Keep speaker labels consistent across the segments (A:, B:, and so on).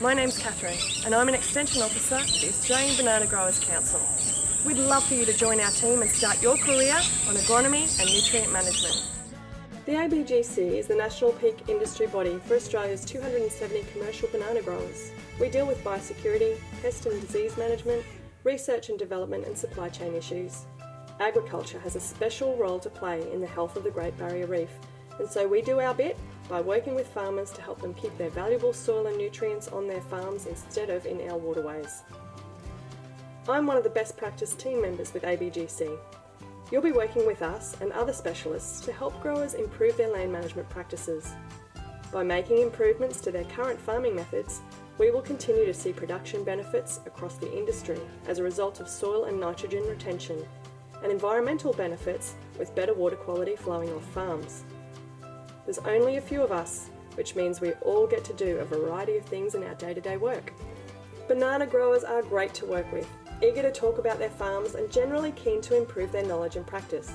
A: My name's Catherine and I'm an Extension Officer at the Australian Banana Growers Council. We'd love for you to join our team and start your career on agronomy and nutrient management. The ABGC is the national peak industry body for Australia's 270 commercial banana growers. We deal with biosecurity, pest and disease management, research and development and supply chain issues. Agriculture has a special role to play in the health of the Great Barrier Reef, and so we do our bit by working with farmers to help them keep their valuable soil and nutrients on their farms instead of in our waterways. I'm one of the best practice team members with ABGC. You'll be working with us and other specialists to help growers improve their land management practices. By making improvements to their current farming methods, we will continue to see production benefits across the industry as a result of soil and nitrogen retention, and environmental benefits with better water quality flowing off farms. There's only a few of us, which means we all get to do a variety of things in our day-to-day work. Banana growers are great to work with, eager to talk about their farms and generally keen to improve their knowledge and practice.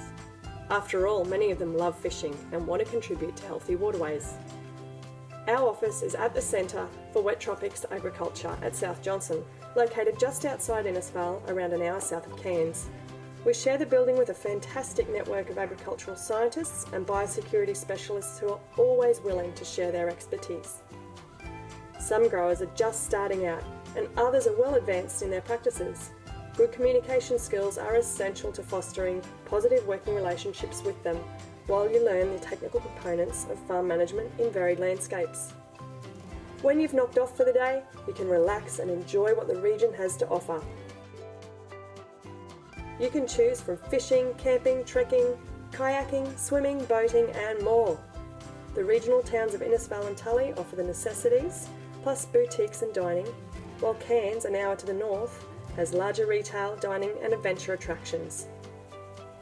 A: After all, many of them love fishing and want to contribute to healthy waterways. Our office is at the Centre for Wet Tropics Agriculture at South Johnson, located just outside Innisfail, around an hour south of Cairns. We share the building with a fantastic network of agricultural scientists and biosecurity specialists who are always willing to share their expertise. Some growers are just starting out and others are well advanced in their practices. Good communication skills are essential to fostering positive working relationships with them while you learn the technical components of farm management in varied landscapes. When you've knocked off for the day, you can relax and enjoy what the region has to offer. You can choose from fishing, camping, trekking, kayaking, swimming, boating and more. The regional towns of Innisfail and Tully offer the necessities, plus boutiques and dining, while Cairns, an hour to the north, has larger retail, dining and adventure attractions.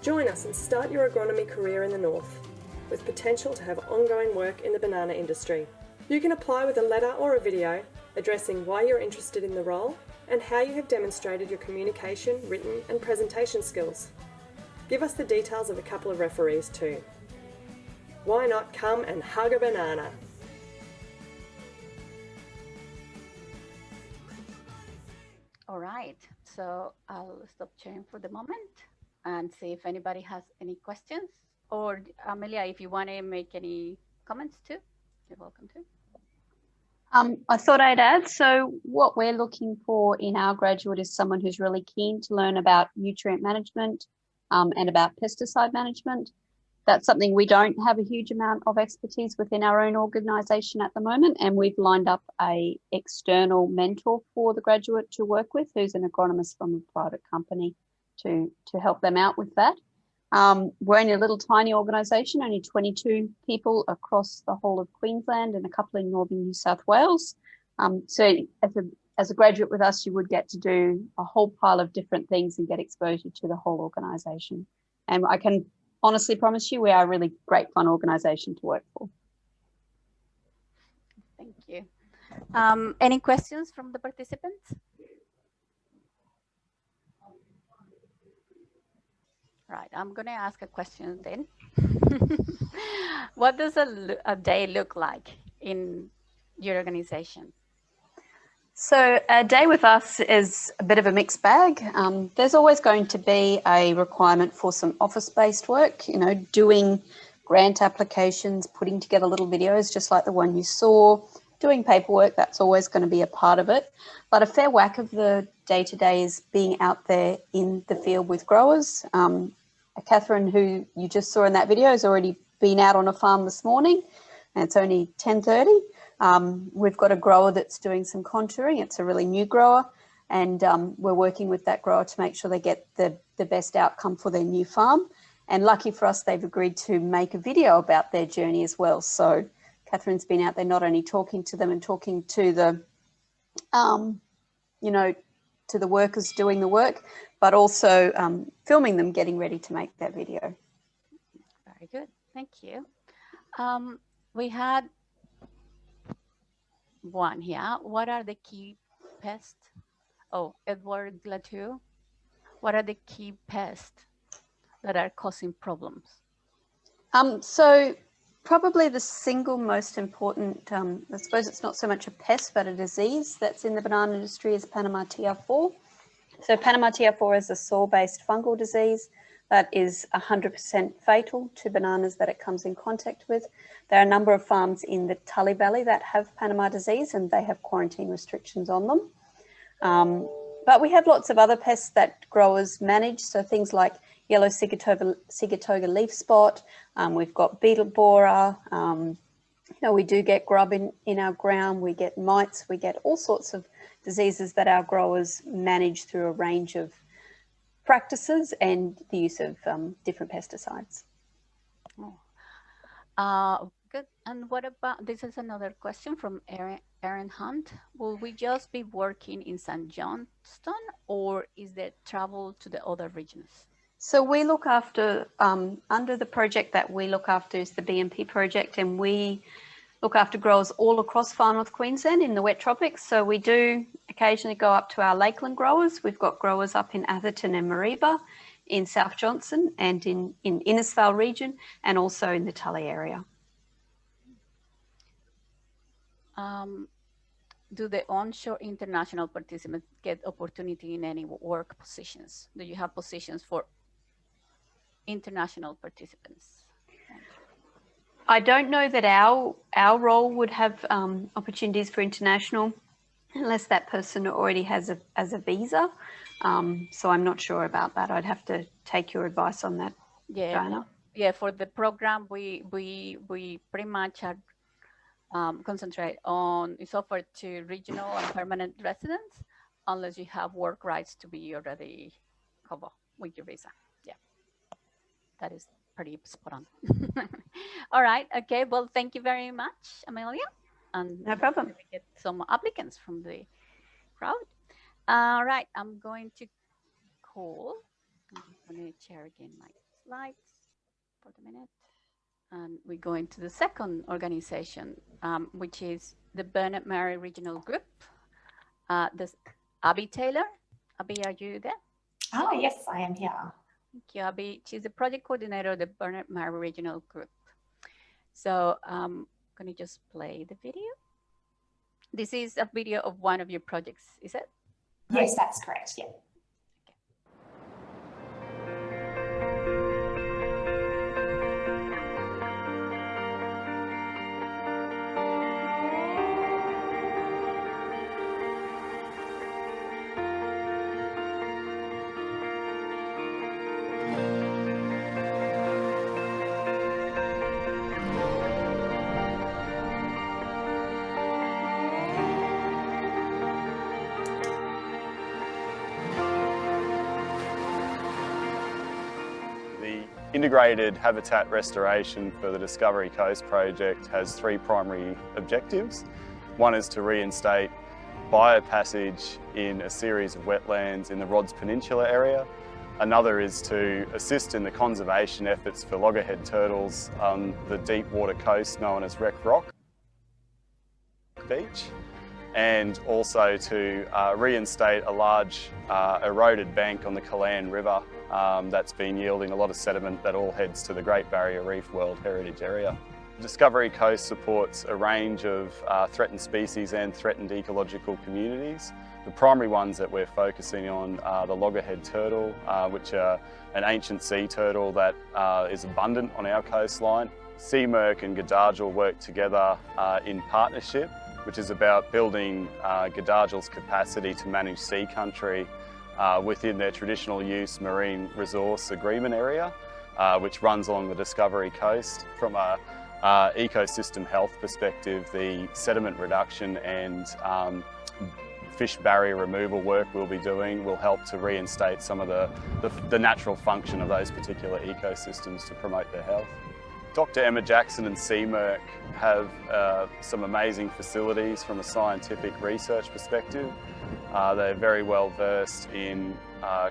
A: Join us and start your agronomy career in the north, with potential to have ongoing work in the banana industry. You can apply with a letter or a video addressing why you're interested in the role and how you have demonstrated your communication, written and presentation skills. Give us the details of a couple of referees too. Why not come and hug a banana?
B: All right, so I'll stop sharing for the moment and see if anybody has any questions. Or Amelia, if you want to make any comments too, you're welcome to.
C: I thought I'd add, so what we're looking for in our graduate is someone who's really keen to learn about nutrient management and about pesticide management. That's something we don't have a huge amount of expertise within our own organisation at the moment, and we've lined up an external mentor for the graduate to work with, who's an agronomist from a private company to help them out with that. We're only a little tiny organisation, only 22 people across the whole of Queensland and a couple in northern New South Wales. So as a graduate with us, you would get to do a whole pile of different things and get exposure to the whole organisation. And I can honestly promise you we are a really great fun organisation to work for.
B: Thank you. Any questions from the participants? Right, I'm going to ask a question then. What does a day look like in your organization?
C: So a day with us is a bit of a mixed bag. There's always going to be a requirement for some office-based work, you know, doing grant applications, putting together little videos just like the one you saw, doing paperwork, that's always going to be a part of it. But a fair whack of the day-to-day is being out there in the field with growers. Catherine, who you just saw in that video, has already been out on a farm this morning, and it's only 10:30. We've got a grower that's doing some contouring. It's a really new grower, and we're working with that grower to make sure they get the best outcome for their new farm. And lucky for us, they've agreed to make a video about their journey as well. So Catherine's been out there not only talking to them and talking to the, you know, to the workers doing the work, but also filming them getting ready to make that video.
B: Very good, thank you. We had one here. What are the key pests? Oh, Edward Glatu. What are the key pests that are causing problems?
C: So Probably the single most important, I suppose it's not so much a pest, but a disease that's in the banana industry is Panama TR4. So Panama TR4 is a soil-based fungal disease that is 100% fatal to bananas that it comes in contact with. There are a number of farms in the Tully Valley that have Panama disease and they have quarantine restrictions on them. But we have lots of other pests that growers manage. So things like yellow Sigatoga leaf spot. We've got beetle borer. We do get grub in our ground. We get mites. We get all sorts of diseases that our growers manage through a range of practices and the use of different pesticides.
B: Good. And what about, this is another question from Aaron Hunt. Will we just be working in St. Johnston, or is there travel to the other regions?
C: So we look after, under the project that we look after is the BMP project, and we look after growers all across Far North Queensland in the wet tropics. So we do occasionally go up to our Lakeland growers. We've got growers up in Atherton and Mareeba, in South Johnson and in Innisfail region, and also in the Tully area.
B: Do the onshore international participants get opportunity in any work positions? Do you have positions for international participants?
C: I don't know that our role would have opportunities for international unless that person already has a visa. So I'm not sure about that. I'd have to take your advice on that, Diana.
B: Yeah, for the program, we pretty much are concentrate on, it's offered to regional and permanent residents unless you have work rights to be already covered with your visa. Yeah, that is pretty spot on. All right, okay, well, thank you very much, Amelia. And
C: no problem.
B: We get some applicants from the crowd. All right, I'm going to call, I'm going to share again my slides for the minute. And we go into the second organization, which is the Bernard Murray Regional Group. This Abby Taylor. Abby, are you there?
D: Oh, yes, I am here.
B: Thank you, Abby. She's the project coordinator of the Bernard Murray Regional Group. So I'm going to just play the video. This is a video of one of your projects, is it?
D: Yes, that's correct, yeah.
E: Integrated habitat restoration for the Discovery Coast project has three primary objectives. One is to reinstate biopassage in a series of wetlands in the Rods Peninsula area. Another is to assist in the conservation efforts for loggerhead turtles on the deep water coast known as Wreck Rock Beach, and also to reinstate a large eroded bank on the Callan River that's been yielding a lot of sediment that all heads to the Great Barrier Reef World Heritage Area. Discovery Coast supports a range of threatened species and threatened ecological communities. The primary ones that we're focusing on are the loggerhead turtle, which are an ancient sea turtle that is abundant on our coastline. Sea Merc and Godargel work together in partnership, which is about building Godargel's capacity to manage sea country within their traditional use marine resource agreement area, which runs along the Discovery Coast. From a ecosystem health perspective, the sediment reduction and fish barrier removal work we'll be doing will help to reinstate some of the natural function of those particular ecosystems to promote their health. Dr. Emma Jackson and Sea Merc have some amazing facilities from a scientific research perspective. They're very well versed in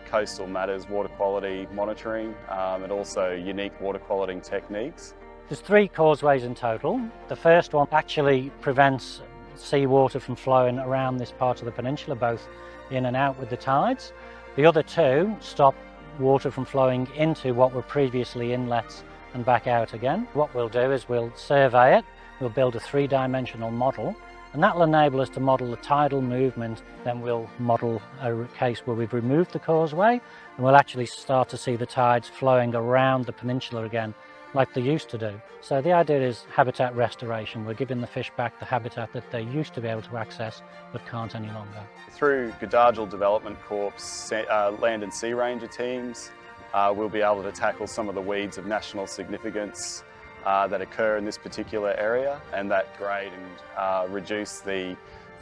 E: coastal matters, water quality monitoring, and also unique water quality techniques.
F: There's 3 causeways in total. The first one actually prevents seawater from flowing around this part of the peninsula, both in and out with the tides. The other 2 stop water from flowing into what were previously inlets and back out again. What we'll do is we'll survey it, we'll build a three-dimensional model, and that will enable us to model the tidal movement. Then we'll model a case where we've removed the causeway, and we'll actually start to see the tides flowing around the peninsula again, like they used to do. So the idea is habitat restoration. We're giving the fish back the habitat that they used to be able to access, but can't any longer.
E: Through Godargel Development Corp's land and sea ranger teams, we'll be able to tackle some of the weeds of national significance that occur in this particular area, and that grade and reduce the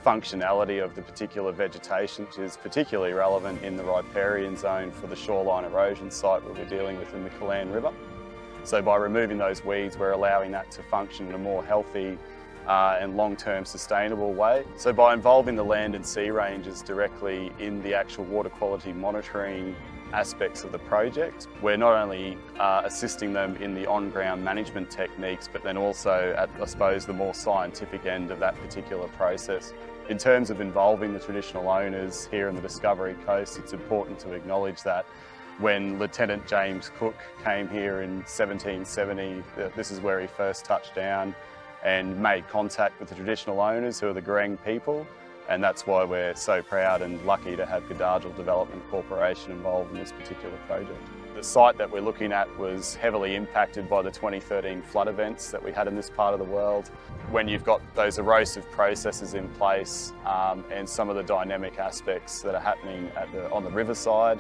E: functionality of the particular vegetation, which is particularly relevant in the riparian zone for the shoreline erosion site that we're dealing with in the Kalan River. So by removing those weeds, we're allowing that to function in a more healthy and long-term sustainable way. So by involving the land and sea rangers directly in the actual water quality monitoring aspects of the project, we're not only assisting them in the on-ground management techniques, but then also at, I suppose, the more scientific end of that particular process. In terms of involving the traditional owners here in the Discovery Coast, it's important to acknowledge that when Lieutenant James Cook came here in 1770, this is where he first touched down and made contact with the traditional owners, who are the Gureng people, and that's why we're so proud and lucky to have Godargel Development Corporation involved in this particular project. The site that we're looking at was heavily impacted by the 2013 flood events that we had in this part of the world. When you've got those erosive processes in place and some of the dynamic aspects that are happening on the riverside,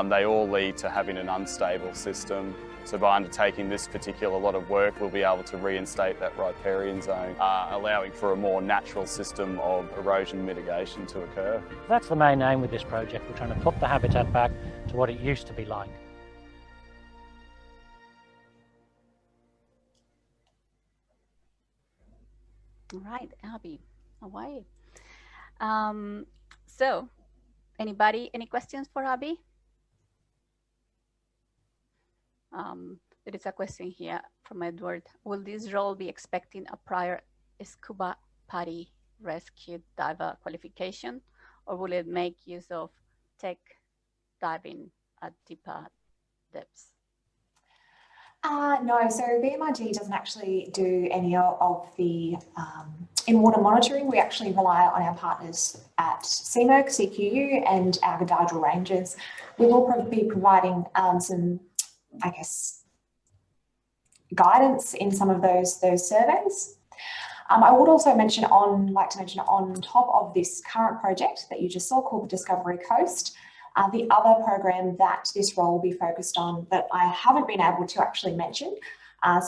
E: they all lead to having an unstable system. So by undertaking this particular lot of work, we'll be able to reinstate that riparian zone, allowing for a more natural system of erosion mitigation to occur.
F: That's the main aim with this project. We're trying to put the habitat back to what it used to be like.
B: All right, Abby, away. So, anybody, any questions for Abby? There is a question here from Edward. Will this role be expecting a prior scuba PADI rescue diver qualification, or will it make use of tech diving at deeper depths?
D: No, so BMIG doesn't actually do any of the in-water monitoring. We actually rely on our partners at CMERC, CQU, and our Godargel Rangers. We will be providing some, I guess, guidance in some of those surveys. I would also like to mention on top of this current project that you just saw called the Discovery Coast, the other program that this role will be focused on that I haven't been able to actually mention.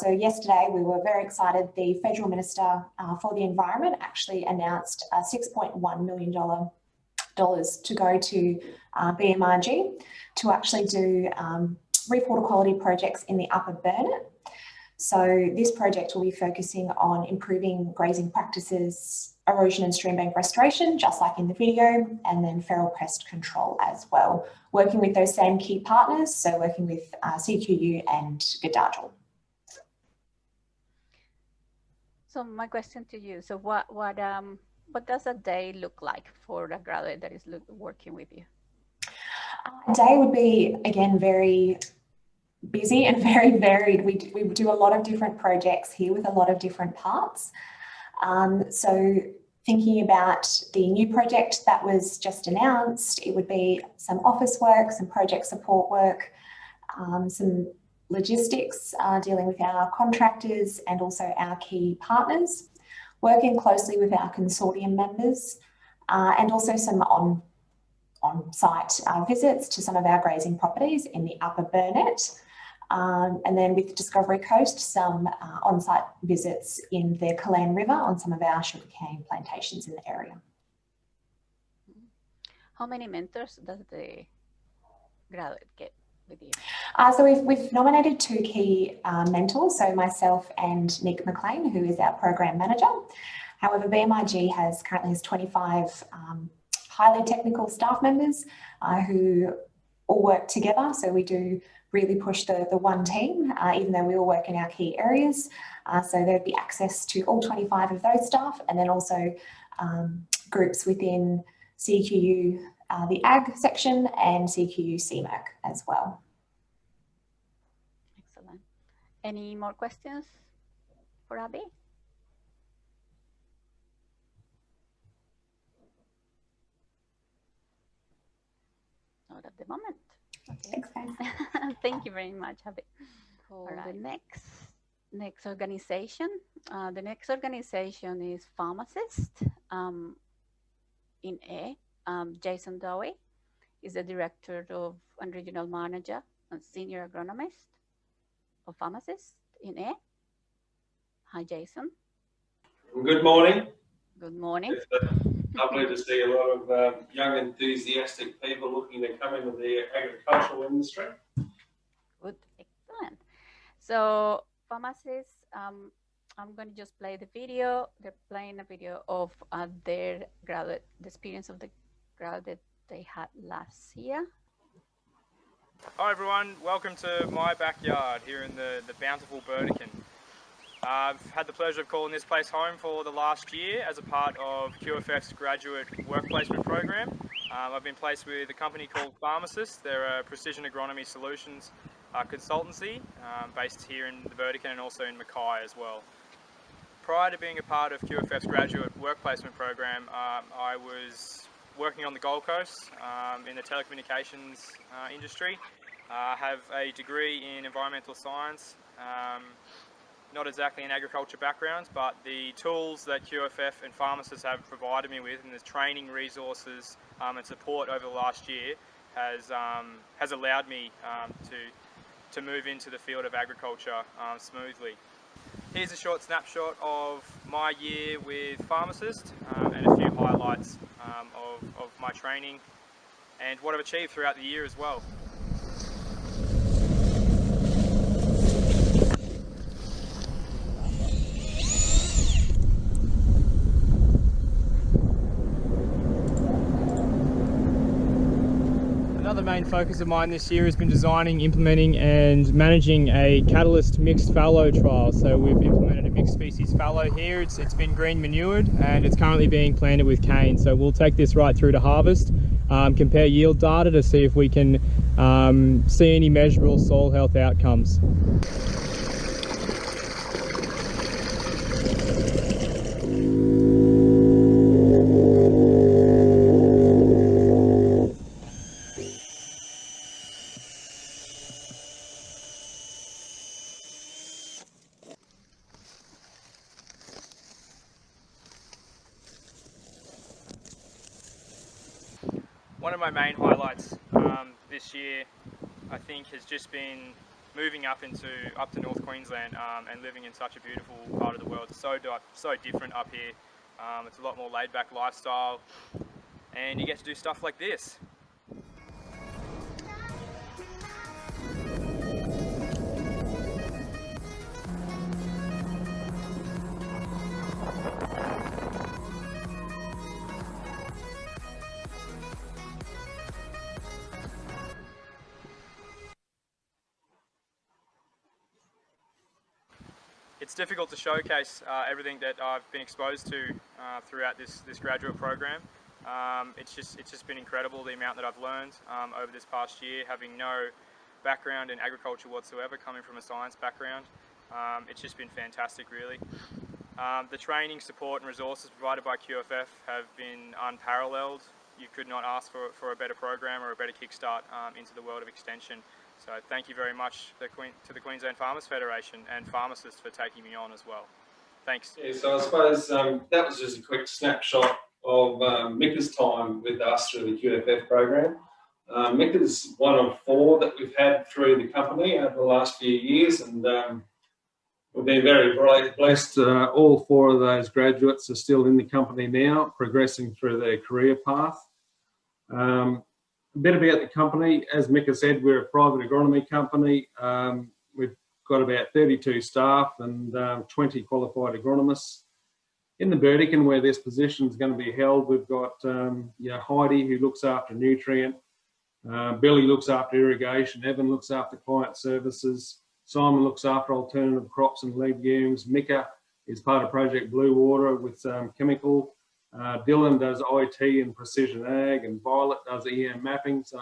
D: So yesterday we were very excited. The Federal Minister for the Environment actually announced $6.1 million to go to BMIG to actually do reef water quality projects in the Upper Burnett. So this project will be focusing on improving grazing practices, erosion and streambank restoration, just like in the video, and then feral pest control as well, working with those same key partners, so working with CQU and Godargel.
B: So my question to you, so what does a day look like for a graduate that is working with you?
D: A day would be, again, very busy and very varied. We do a lot of different projects here with a lot of different parts. So thinking about the new project that was just announced, it would be some office work, some project support work, some logistics, dealing with our contractors and also our key partners, working closely with our consortium members, and also some on-site visits to some of our grazing properties in the Upper Burnett. And then with Discovery Coast, some on-site visits in the Kalan River on some of our sugarcane plantations in the area.
B: How many mentors does the graduate get with you?
D: So we've nominated 2 key mentors, so myself and Nick McLean, who is our program manager. However, BMIG currently has 25 highly technical staff members who all work together. So we do really push the one team, even though we all work in our key areas. So there'd be access to all 25 of those staff, and then also groups within CQU, the Ag section, and CQU CMERC as well.
B: Excellent. Any more questions for Abby? Not at the moment. Okay. Thank you very much, Abby. All right. The next organization. The next organization is pharmacist in A. Jason Dowie is the director of and regional manager and senior agronomist of pharmacist in A. Hi, Jason.
G: Good morning.
B: Good morning.
G: It's lovely to see a lot of young, enthusiastic people looking to come into the agricultural industry.
B: Good, excellent. So pharmacists, I'm going to just play the video. They're playing a video of their graduate, the experience of the graduate they had last year.
H: Hi everyone, welcome to my backyard here in the bountiful Burdekin. I've had the pleasure of calling this place home for the last year as a part of QFF's graduate work placement program. I've been placed with a company called Pharmacist. They're a precision agronomy solutions consultancy based here in the Burdekin and also in Mackay as well. Prior to being a part of QFF's graduate work placement program, I was working on the Gold Coast in the telecommunications industry. I have a degree in environmental science, not exactly an agriculture background, but the tools that QFF and pharmacists have provided me with and the training resources and support over the last year has allowed me to move into the field of agriculture smoothly. Here's a short snapshot of my year with pharmacist and a few highlights of my training and what I've achieved throughout the year as well. Another main focus of mine this year has been designing, implementing and managing a catalyst mixed fallow trial. So we've implemented a mixed species fallow here. It's been green manured and it's currently being planted with cane. So we'll take this right through to harvest, compare yield data to see if we can see any measurable soil health outcomes. One of my main highlights this year, I think, has just been moving up to North Queensland and living in such a beautiful part of the world. It's so different up here. It's a lot more laid-back lifestyle, and you get to do stuff like this. It's difficult to showcase everything that I've been exposed to throughout this graduate program. It's just been incredible the amount that I've learned over this past year, having no background in agriculture whatsoever, coming from a science background. It's just been fantastic, really. The training, support and resources provided by QFF have been unparalleled. You could not ask for a better program or a better kickstart into the world of extension. So thank you very much to the Queensland Farmers Federation and pharmacists for taking me on as well. Thanks.
G: Yeah, so I suppose that was just a quick snapshot of Mika's time with us through the QFF program. Mika's one of 4 that we've had through the company over the last few years, and we've been very blessed. All 4 of those graduates are still in the company now, progressing through their career path. A bit about the company. As Mika said, we're a private agronomy company. We've got about 32 staff and 20 qualified agronomists. In the Burdekin, where this position is going to be held, we've got Heidi, who looks after nutrient. Billy looks after irrigation. Evan looks after client services. Simon looks after alternative crops and legumes. Mika is part of Project Blue Water with chemical. Dylan does IT and precision ag, and Violet does EM mapping. So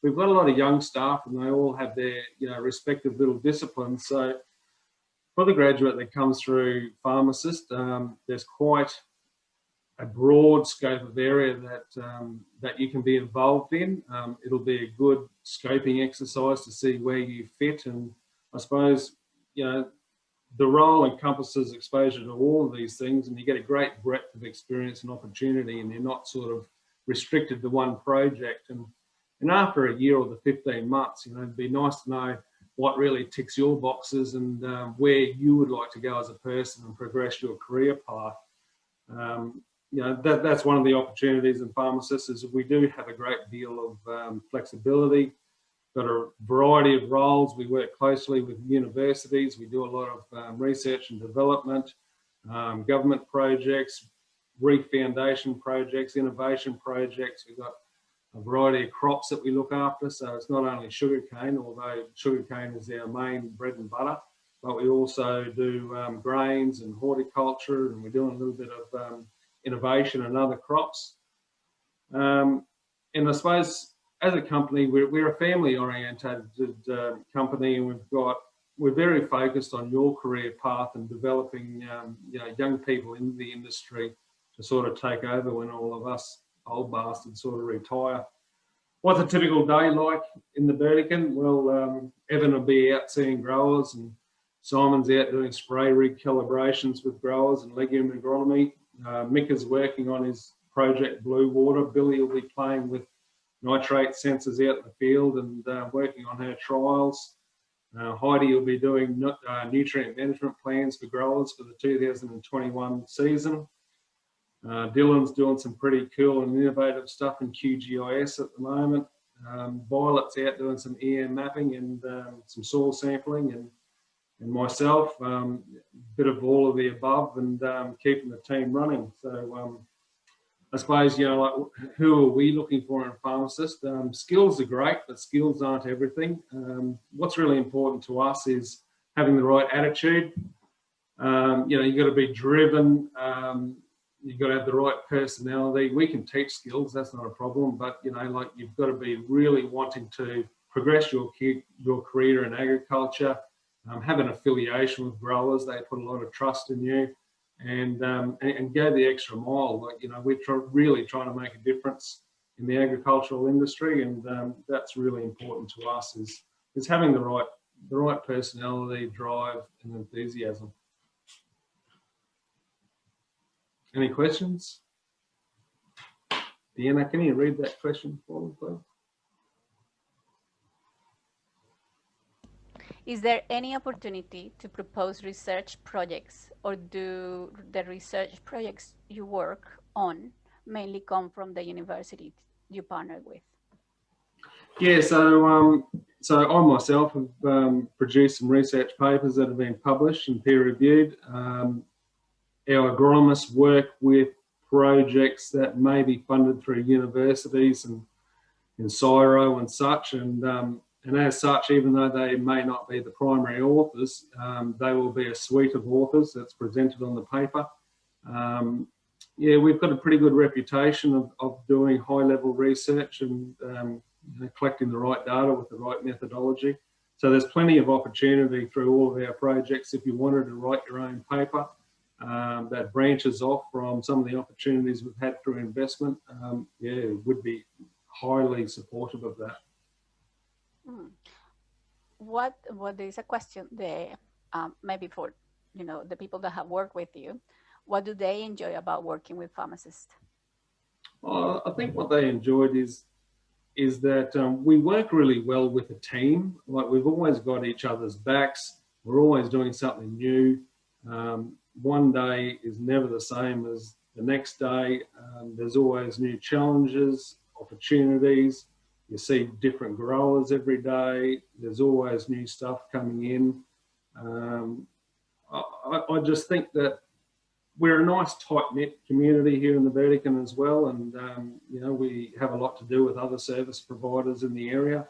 G: we've got a lot of young staff, and they all have their respective little disciplines. So For the graduate that comes through pharmacist, there's quite a broad scope of area that you can be involved in. It'll be a good scoping exercise to see where you fit, and I suppose, you know, the role encompasses exposure to all of these things, and you get a great breadth of experience and opportunity, and you're not sort of restricted to one project. And after a year or the 15 months, you know, it'd be nice to know what really ticks your boxes and where you would like to go as a person and progress your career path. You know, that's one of the opportunities in pharmacists, is we do have a great deal of flexibility. Got a variety of roles. We work closely with universities. We do a lot of research and development, government projects, REEF Foundation projects, innovation projects. We've got a variety of crops that we look after. So it's not only sugarcane, although sugarcane is our main bread and butter, but we also do grains and horticulture, and we're doing a little bit of innovation and other crops. And I suppose, as a company, we're a family-oriented company, and we're very focused on your career path and developing you know, young people in the industry to sort of take over when all of us old bastards sort of retire. What's a typical day like in the Burdekin? Well, Evan will be out seeing growers, and Simon's out doing spray rig calibrations with growers and legume agronomy. Mick is working on his project Blue Water. Billy will be playing with nitrate sensors out in the field and working on her trials. Heidi will be doing nutrient management plans for growers for the 2021 season. Dylan's doing some pretty cool and innovative stuff in QGIS at the moment. Violet's out doing some EM mapping and some soil sampling, and myself, a bit of all of the above, and keeping the team running. So I suppose, you know, like, who are we looking for in a pharmacist? Skills are great, but skills aren't everything. What's really important to us is having the right attitude. You know, you've got to be driven. You've got to have the right personality. We can teach skills, that's not a problem, but, you know, like, you've got to be really wanting to progress your career in agriculture, have an affiliation with growers. They put a lot of trust in you, and go the extra mile. Like, you know, we're really trying to make a difference in the agricultural industry, and that's really important to us, is having the right personality, drive, and enthusiasm. Any questions? Deanna, can you read that question for me, please?
B: Is there any opportunity to propose research projects, or do the research projects you work on mainly come from the university you partner with?
G: Yeah, so I myself have produced some research papers that have been published and peer reviewed. Our agronomists work with projects that may be funded through universities and in CSIRO and such, and as such, even though they may not be the primary authors, they will be a suite of authors that's presented on the paper. Yeah, we've got a pretty good reputation of doing high-level research and collecting the right data with the right methodology. So there's plenty of opportunity through all of our projects. If you wanted to write your own paper that branches off from some of the opportunities we've had through investment, yeah, would be highly supportive of that.
B: What is a question there, maybe for, you know, the people that have worked with you, what do they enjoy about working with pharmacists?
G: I think what they enjoyed is that we work really well with a team. Like, we've always got each other's backs. We're always doing something new. One day is never the same as the next day. There's always new challenges, opportunities. You see different growers every day. There's always new stuff coming in. I just think that we're a nice tight-knit community here in the Burdekin as well, and you know, we have a lot to do with other service providers in the area.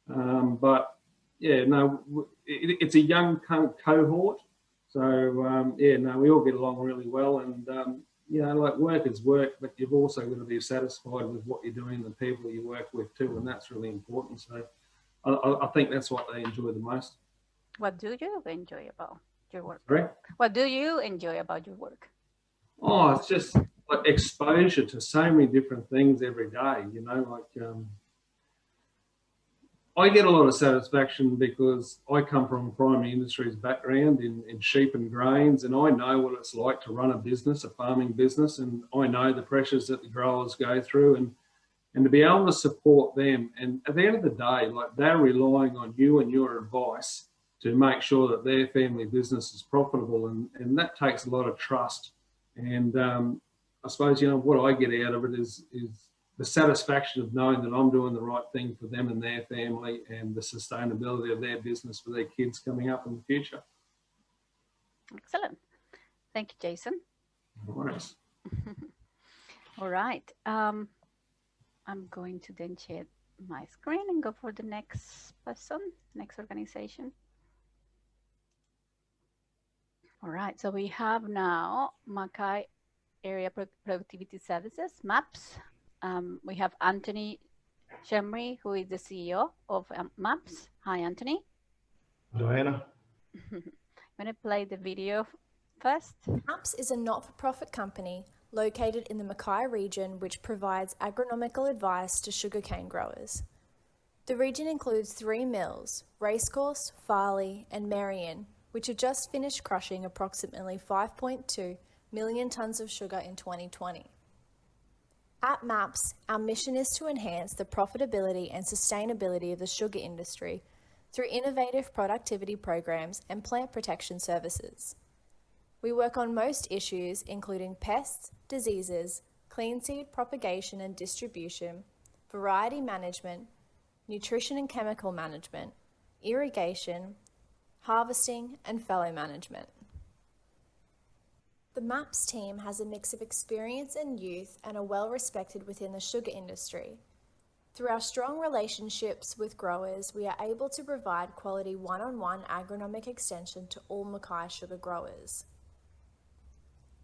G: But yeah, no, it's a young cohort, so yeah, no, we all get along really well, and you know, like, work is work, but you've also got to be satisfied with what you're doing, the people you work with too, and that's really important. So I think that's what they enjoy the most.
B: What do you enjoy about your work?
I: Right?
B: What do you enjoy about your work?
I: Oh, it's just like exposure to so many different things every day, you know, like I get a lot of satisfaction because I come from a primary industries background in sheep and grains, and I know what it's like to run a business, a farming business, and I know the pressures that the growers go through, and to be able to support them. And at the end of the day, like, they're relying on you and your advice to make sure that their family business is profitable, and that takes a lot of trust. And I suppose, you know, what I get out of it is the satisfaction of knowing that I'm doing the right thing for them and their family, and the sustainability of their business for their kids coming up in the future.
B: Excellent. Thank you, Jason.
I: No worries.
B: All right. I'm going to then share my screen and go for the next person, next organization. All right. So we have now Mackay Area Productivity Services, MAPS. We have Anthony Shemry, who is the CEO of MAPS. Hi, Anthony.
J: Joanna.
B: I'm going to play the video first.
K: MAPS is a not-for-profit company located in the Mackay region which provides agronomical advice to sugarcane growers. The region includes 3 mills, Racecourse, Farley and Marion, which have just finished crushing approximately 5.2 million tonnes of sugar in 2020. At MAPS, our mission is to enhance the profitability and sustainability of the sugar industry through innovative productivity programs and plant protection services. We work on most issues including pests, diseases, clean seed propagation and distribution, variety management, nutrition and chemical management, irrigation, harvesting and fallow management. The MAPS team has a mix of experience and youth and are well respected within the sugar industry. Through our strong relationships with growers, we are able to provide quality one-on-one agronomic extension to all Mackay sugar growers.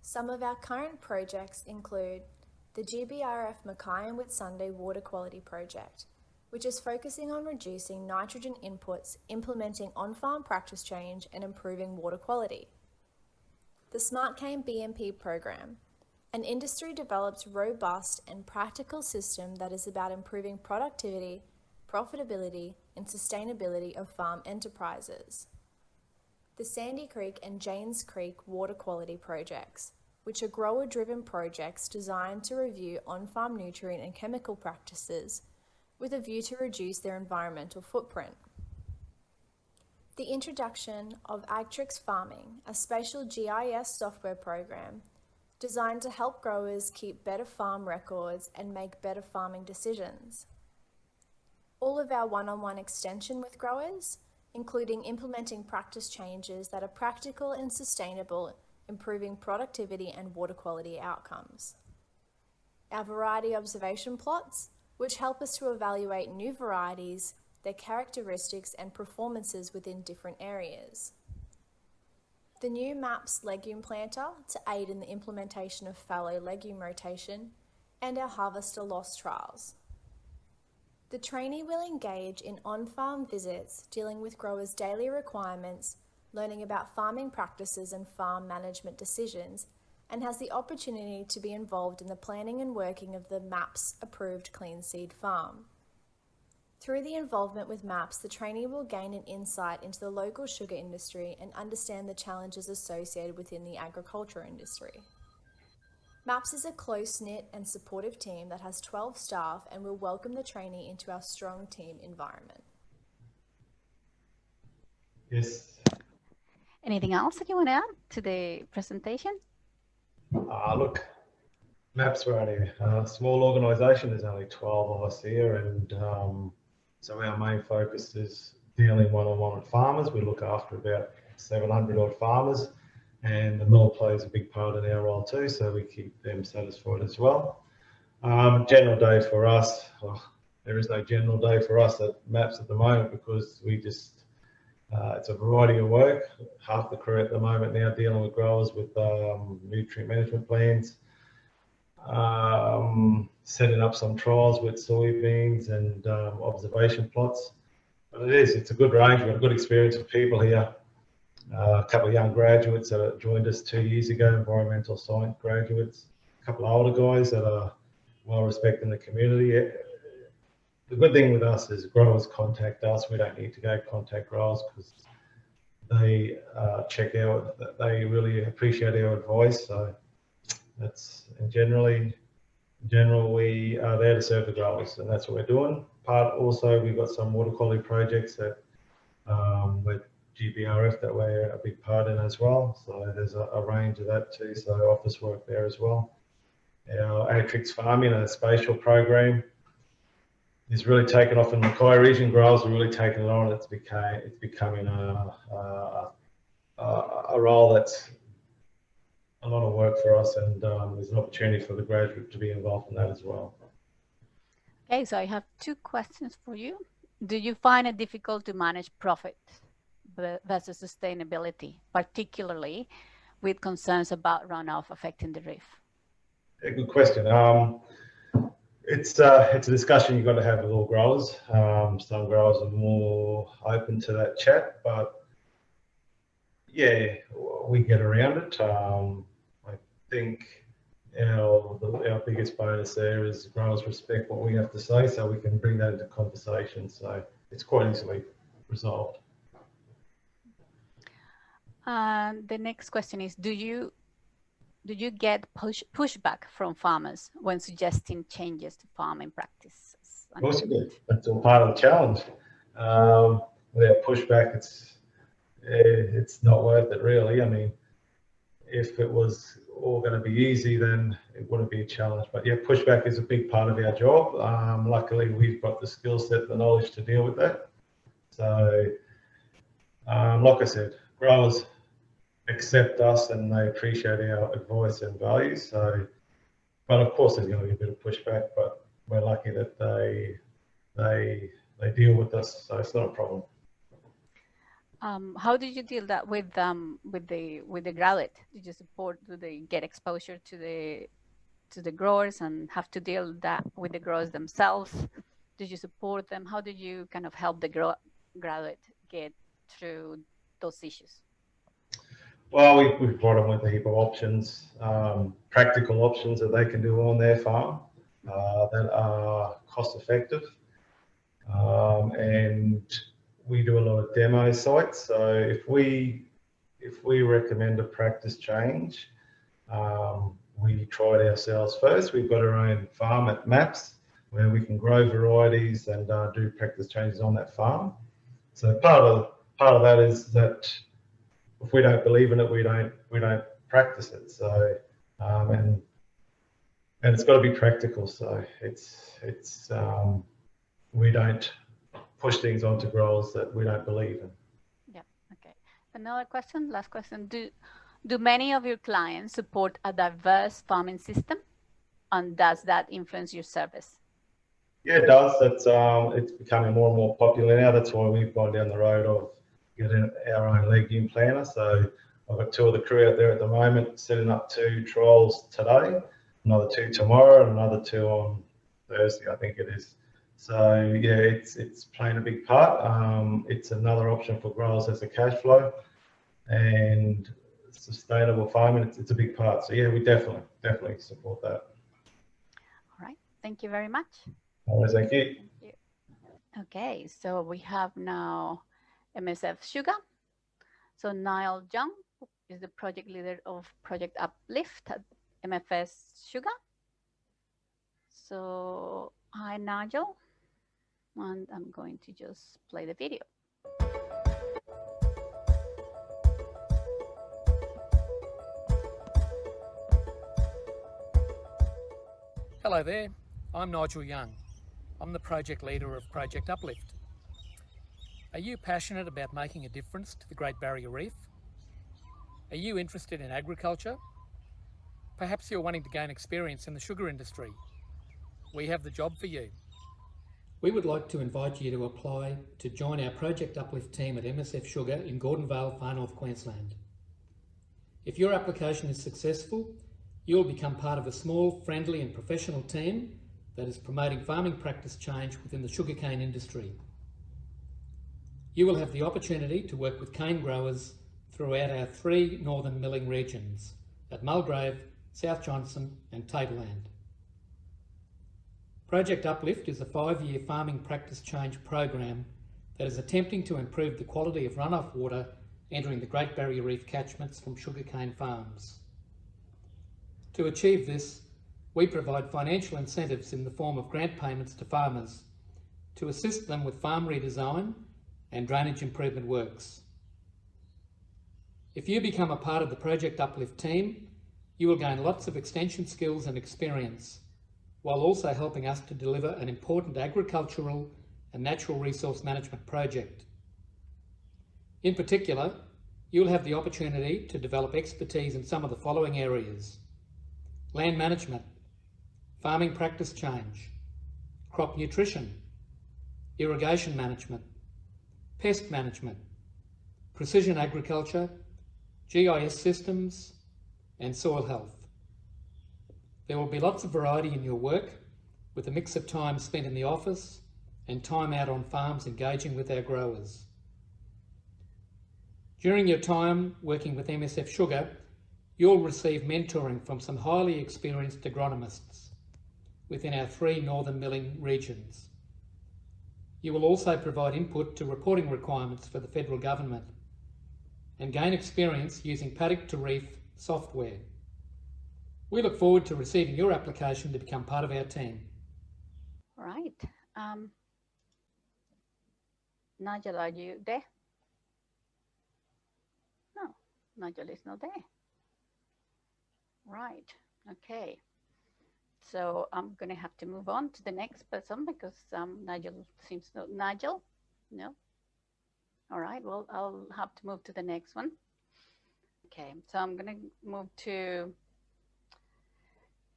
K: Some of our current projects include the GBRF Mackay and Whitsunday Water Quality Project, which is focusing on reducing nitrogen inputs, implementing on-farm practice change and improving water quality. The Smart Cane BMP program, an industry-developed, robust and practical system that is about improving productivity, profitability and sustainability of farm enterprises. The Sandy Creek and Janes Creek Water Quality Projects, which are grower-driven projects designed to review on-farm nutrient and chemical practices with a view to reduce their environmental footprint. The introduction of Agtrix Farming, a spatial GIS software program designed to help growers keep better farm records and make better farming decisions. All of our one-on-one extension with growers, including implementing practice changes that are practical and sustainable, improving productivity and water quality outcomes. Our variety observation plots, which help us to evaluate new varieties, their characteristics and performances within different areas. The new MAPS legume planter to aid in the implementation of fallow legume rotation, and our harvester loss trials. The trainee will engage in on-farm visits dealing with growers' daily requirements, learning about farming practices and farm management decisions, and has the opportunity to be involved in the planning and working of the MAPS approved clean seed farm. Through the involvement with MAPS, the trainee will gain an insight into the local sugar industry and understand the challenges associated within the agriculture industry. MAPS is a close-knit and supportive team that has 12 staff and will welcome the trainee into our strong team environment.
J: Yes.
B: Anything else that you want to add to the presentation?
J: Look, MAPS, we're only a small organisation. There's only 12 of us here, and so our main focus is dealing one-on-one with farmers. We look after about 700 odd farmers, and the mill plays a big part in our role too, so we keep them satisfied as well. General day for us, well, there is no general day for us at MAPS at the moment, because we just, it's a variety of work. Half the crew at the moment now dealing with growers with nutrient management plans, setting up some trials with soybeans and observation plots. But it's a good range. We've got good experience with people here. A couple of young graduates that joined us 2 years ago, environmental science graduates, a couple of older guys that are well respected in the community. The good thing with us is growers contact us. We don't need to go contact growers because they they really appreciate our advice. So that's in general, we are there to serve the growers, and that's what we're doing. Also, we've got some water quality projects that with GBRF that we're a big part in as well. So there's a range of that too. So office work there as well. Our Atrix farming and a spatial program is really taken off in the Mackay region. Growers are really taking it on. It's becoming a role that's a lot of work for us, and there's an opportunity for the graduate to be involved in that as well.
B: Okay, so I have 2 questions for you. Do you find it difficult to manage profit versus sustainability, particularly with concerns about runoff affecting the reef?
J: A good question. It's a discussion you've got to have with all growers. Some growers are more open to that chat, but yeah, we get around it. I think our biggest bonus there is growers respect what we have to say, so we can bring that into conversation. So it's quite easily resolved.
B: The next question is, do you get pushback from farmers when suggesting changes to farming practices?
J: Of course you do. That's all part of the challenge. Without pushback, it's not worth it really. I mean, if it was all going to be easy, then it wouldn't be a challenge. But yeah, pushback is a big part of our job. Luckily, we've got the skill set, the knowledge to deal with that. So, like I said, growers accept us and they appreciate our advice and values. So, but of course, there's going to be a bit of pushback. But we're lucky that they deal with us, so it's not a problem.
B: How did you deal that with the graduate? Did you support? Do they get exposure to the growers and have to deal that with the growers themselves? Did you support them? How did you kind of help the graduate get through those issues?
J: Well, we've brought them with a heap of options, practical options that they can do on their farm that are cost effective, and we do a lot of demo sites. So if we recommend a practice change, we try it ourselves first. We've got our own farm at MAPS where we can grow varieties and do practice changes on that farm. So part of that is that if we don't believe in it, we don't practice it. So and it's got to be practical. So it's we don't push things onto growers that we don't believe in.
B: Yeah. Okay. Another question. Last question. Do many of your clients support a diverse farming system, and does that influence your service?
J: Yeah, it does. It's becoming more and more popular now. That's why we've gone down the road of getting our own legume planter. So I've got 2 of the crew out there at the moment setting up 2 trials today, another 2 tomorrow, and another 2 on Thursday, I think it is. So yeah, it's playing a big part. It's another option for growers as a cash flow, and sustainable farming. It's a big part. So yeah, we definitely support that.
B: All right. Thank you very much.
J: Always, thank you.
B: Thank you. Okay, so we have now MSF Sugar. So Niall Young is the project leader of Project UPLIFT at MFS Sugar. So hi, Nigel. And I'm going to just play the video.
L: Hello there, I'm Nigel Young. I'm the project leader of Project UPLIFT. Are you passionate about making a difference to the Great Barrier Reef? Are you interested in agriculture? Perhaps you're wanting to gain experience in the sugar industry. We have the job for you.
M: We would like to invite you to apply to join our Project UPLIFT team at MSF Sugar in Gordon Vale, Far North Queensland. If your application is successful, you will become part of a small, friendly and professional team that is promoting farming practice change within the sugarcane industry. You will have the opportunity to work with cane growers, throughout our 3 northern milling regions at Mulgrave, South Johnson and Tableland. Project UPLIFT is a 5-year farming practice change program that is attempting to improve the quality of runoff water entering the Great Barrier Reef catchments from sugarcane farms. To achieve this, we provide financial incentives in the form of grant payments to farmers to assist them with farm redesign and drainage improvement works. If you become a part of the Project UPLIFT team, you will gain lots of extension skills and experience, while also helping us to deliver an important agricultural and natural resource management project. In particular, you'll have the opportunity to develop expertise in some of the following areas: land management, farming practice change, crop nutrition, irrigation management, pest management, precision agriculture, GIS systems, and soil health. There will be lots of variety in your work, with a mix of time spent in the office and time out on farms engaging with our growers. During your time working with MSF Sugar, you'll receive mentoring from some highly experienced agronomists within our 3 northern milling regions. You will also provide input to reporting requirements for the federal government and gain experience using paddock to reef software. We look forward to receiving your application to become part of our team.
B: All right. Nigel, are you there? No, Nigel is not there. Right. Okay. So I'm going to have to move on to the next person because Nigel seems not. Nigel? No? All right. Well, I'll have to move to the next one. Okay. So I'm going to move to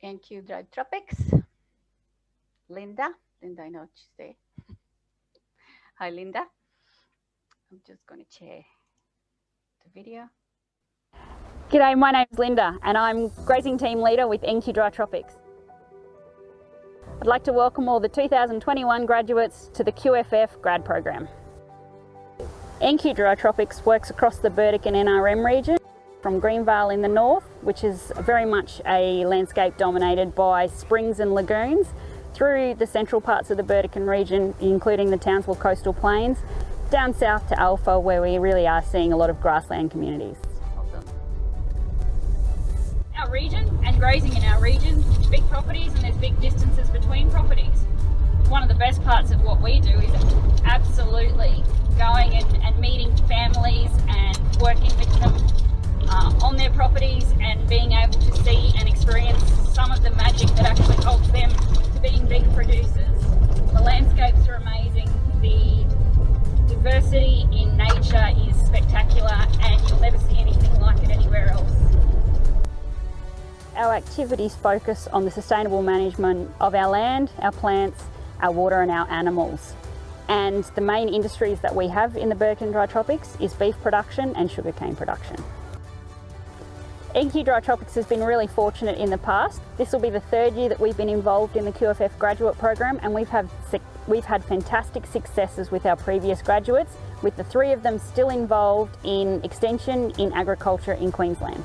B: NQ Dry Tropics. Linda. Linda, I know she's there. Hi, Linda. I'm just going to share the video.
N: G'day, my name's Linda and I'm Grazing Team Leader with NQ Dry Tropics. I'd like to welcome all the 2021 graduates to the QFF grad program. NQ Dry Tropics works across the Burdekin NRM region, from Greenvale in the north, which is very much a landscape dominated by springs and lagoons, through the central parts of the Burdekin region, including the Townsville coastal plains, down south to Alpha, where we really are seeing a lot of grassland communities. Our region and grazing in our region, big properties and there's big distances between properties. One of the best parts of what we do is absolutely going and meeting families and working with them on their properties and being able to see and experience some of the magic that actually helps them to being big producers. The landscapes are amazing, the diversity in nature is spectacular and you'll never see anything like it anywhere else. Our activities focus on the sustainable management of our land, our plants, our water and our animals. And the main industries that we have in the Burdekin Dry Tropics is beef production and sugarcane production. NQ Dry Tropics has been really fortunate in the past. This will be the 3rd year that we've been involved in the QFF graduate program and we've had fantastic successes with our previous graduates, with the 3 of them still involved in extension in agriculture in Queensland.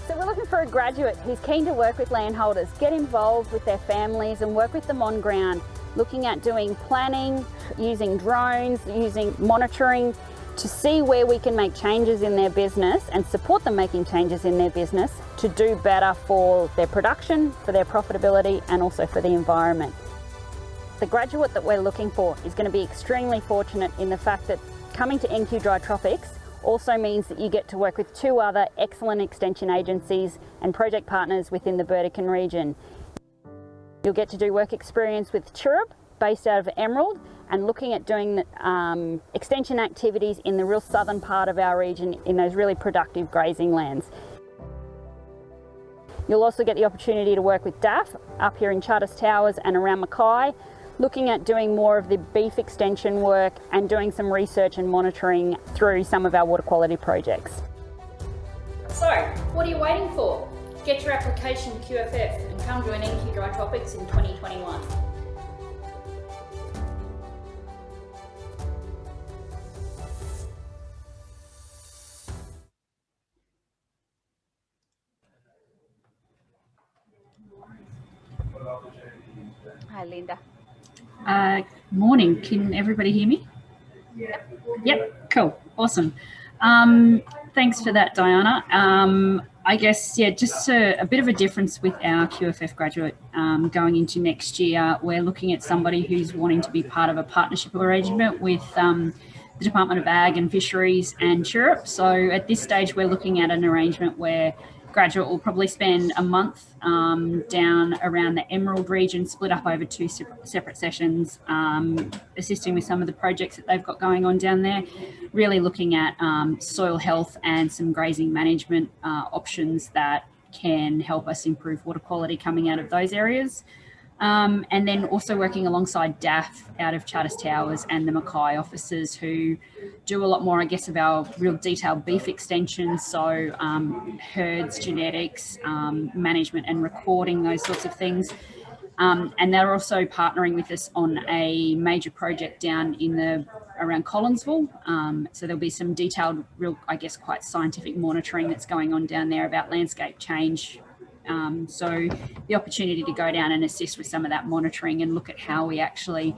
N: So we're looking for a graduate who's keen to work with landholders, get involved with their families and work with them on ground, looking at doing planning, using drones, using monitoring to see where we can make changes in their business and support them making changes in their business to do better for their production, for their profitability and also for the environment. The graduate that we're looking for is going to be extremely fortunate in the fact that coming to NQ Dry Tropics also means that you get to work with 2 other excellent extension agencies and project partners within the Burdekin region. You'll get to do work experience with Chirrup, based out of Emerald, and looking at doing extension activities in the real southern part of our region in those really productive grazing lands. You'll also get the opportunity to work with DAF up here in Charters Towers and around Mackay, looking at doing more of the beef extension work and doing some research and monitoring through some of our water quality projects.
O: So, what are you waiting for? Get your application to QFF and come join NQ Dry Tropics in 2021.
B: Hi, Linda.
P: Morning. Can everybody hear me? Yep. Cool. Awesome. Thanks for that, Diana. I guess, yeah, just a bit of a difference with our QFF graduate going into next year. We're looking at somebody who's wanting to be part of a partnership arrangement with the Department of Ag and Fisheries and Chirrup. So at this stage, we're looking at an arrangement where graduate will probably spend a month down around the Emerald region, split up over 2 separate sessions, assisting with some of the projects that they've got going on down there, really looking at soil health and some grazing management options that can help us improve water quality coming out of those areas. And then also working alongside DAF out of Charters Towers and the Mackay officers, who do a lot more, I guess, of our real detailed beef extensions, so herds, genetics, management and recording, those sorts of things. And they're also partnering with us on a major project down in around Collinsville. So there'll be some detailed, real, I guess, quite scientific monitoring that's going on down there about landscape change. So the opportunity to go down and assist with some of that monitoring and look at how we actually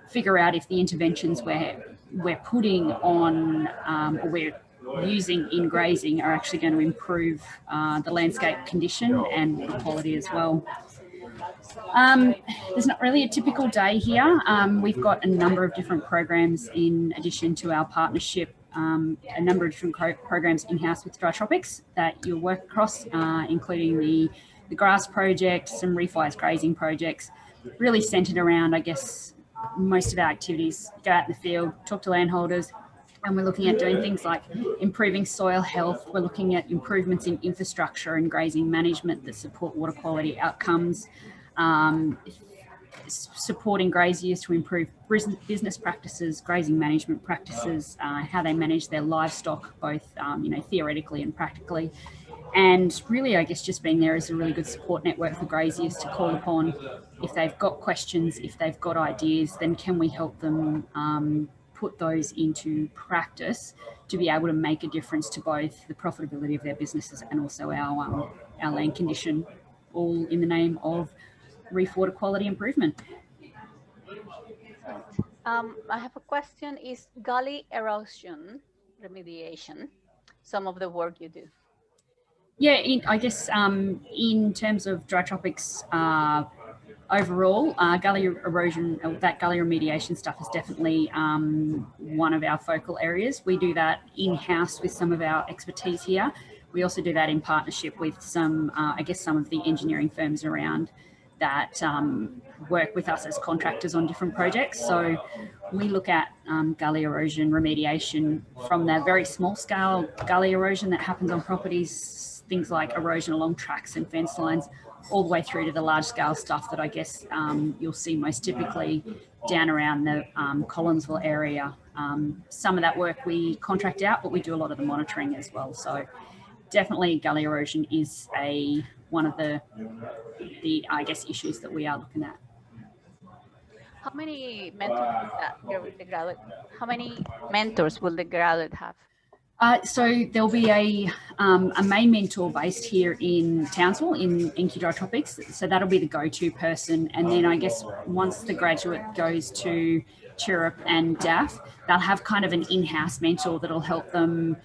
P: figure out if the interventions we're putting on or we're using in grazing are actually going to improve the landscape condition and water quality as well. There's not really a typical day here. We've got a number of different programs in addition to our partnership, a number of different programs in-house with Dry Tropics that you'll work across, including the grass project, some reef-wise grazing projects, really centred around, I guess, most of our activities. Go out in the field, talk to landholders, and we're looking at doing things like improving soil health. We're looking at improvements in infrastructure and grazing management that support water quality outcomes, supporting graziers to improve business practices, grazing management practices, how they manage their livestock, both theoretically and practically. And really, I guess, just being there as a really good support network for graziers to call upon if they've got questions, if they've got ideas, then can we help them put those into practice to be able to make a difference to both the profitability of their businesses and also our land condition, all in the name of reef water quality improvement.
B: I have a question. Is gully erosion remediation some of the work you do?
P: Yeah, I guess in terms of Dry Tropics overall, gully erosion, that gully remediation stuff is definitely one of our focal areas. We do that in-house with some of our expertise here. We also do that in partnership with some, I guess, some of the engineering firms around that work with us as contractors on different projects. So we look at gully erosion remediation from that very small scale gully erosion that happens on properties, things like erosion along tracks and fence lines, all the way through to the large scale stuff that I guess you'll see most typically down around the Collinsville area. Some of that work we contract out, but we do a lot of the monitoring as well. So definitely gully erosion is one of the I guess issues that we are looking at.
B: How many mentors will the graduate have?
P: So there'll be a main mentor based here in Townsville in Dry Tropics. So that'll be the go-to person. And then I guess once the graduate goes to Chirrup and DAF, they'll have kind of an in-house mentor that'll help them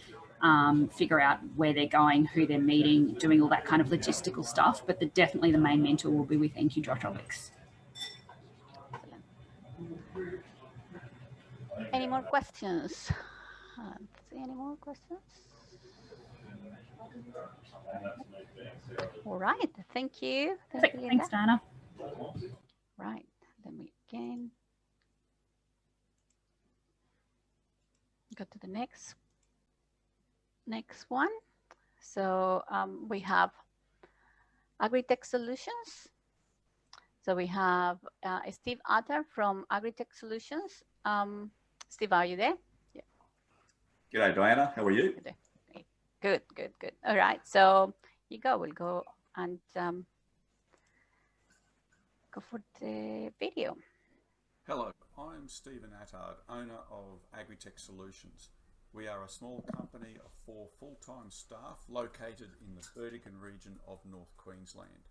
P: figure out where they're going, who they're meeting, doing all that kind of logistical stuff. But definitely the main mentor will be with Dry Tropics.
B: Any more questions? Any more questions? All right, thank you.
P: Thanks, Diana.
B: Right, then we again go to the next one. So we have Agritech Solutions. So we have Steve Utter from Agritech Solutions. Steve, are you there? Yeah.
Q: G'day, Diana. How are you?
B: Good. All right. So we'll go and go for the video.
R: Hello, I'm Stephen Attard, owner of Agritech Solutions. We are a small company of 4 full-time staff located in the Burdekin region of North Queensland.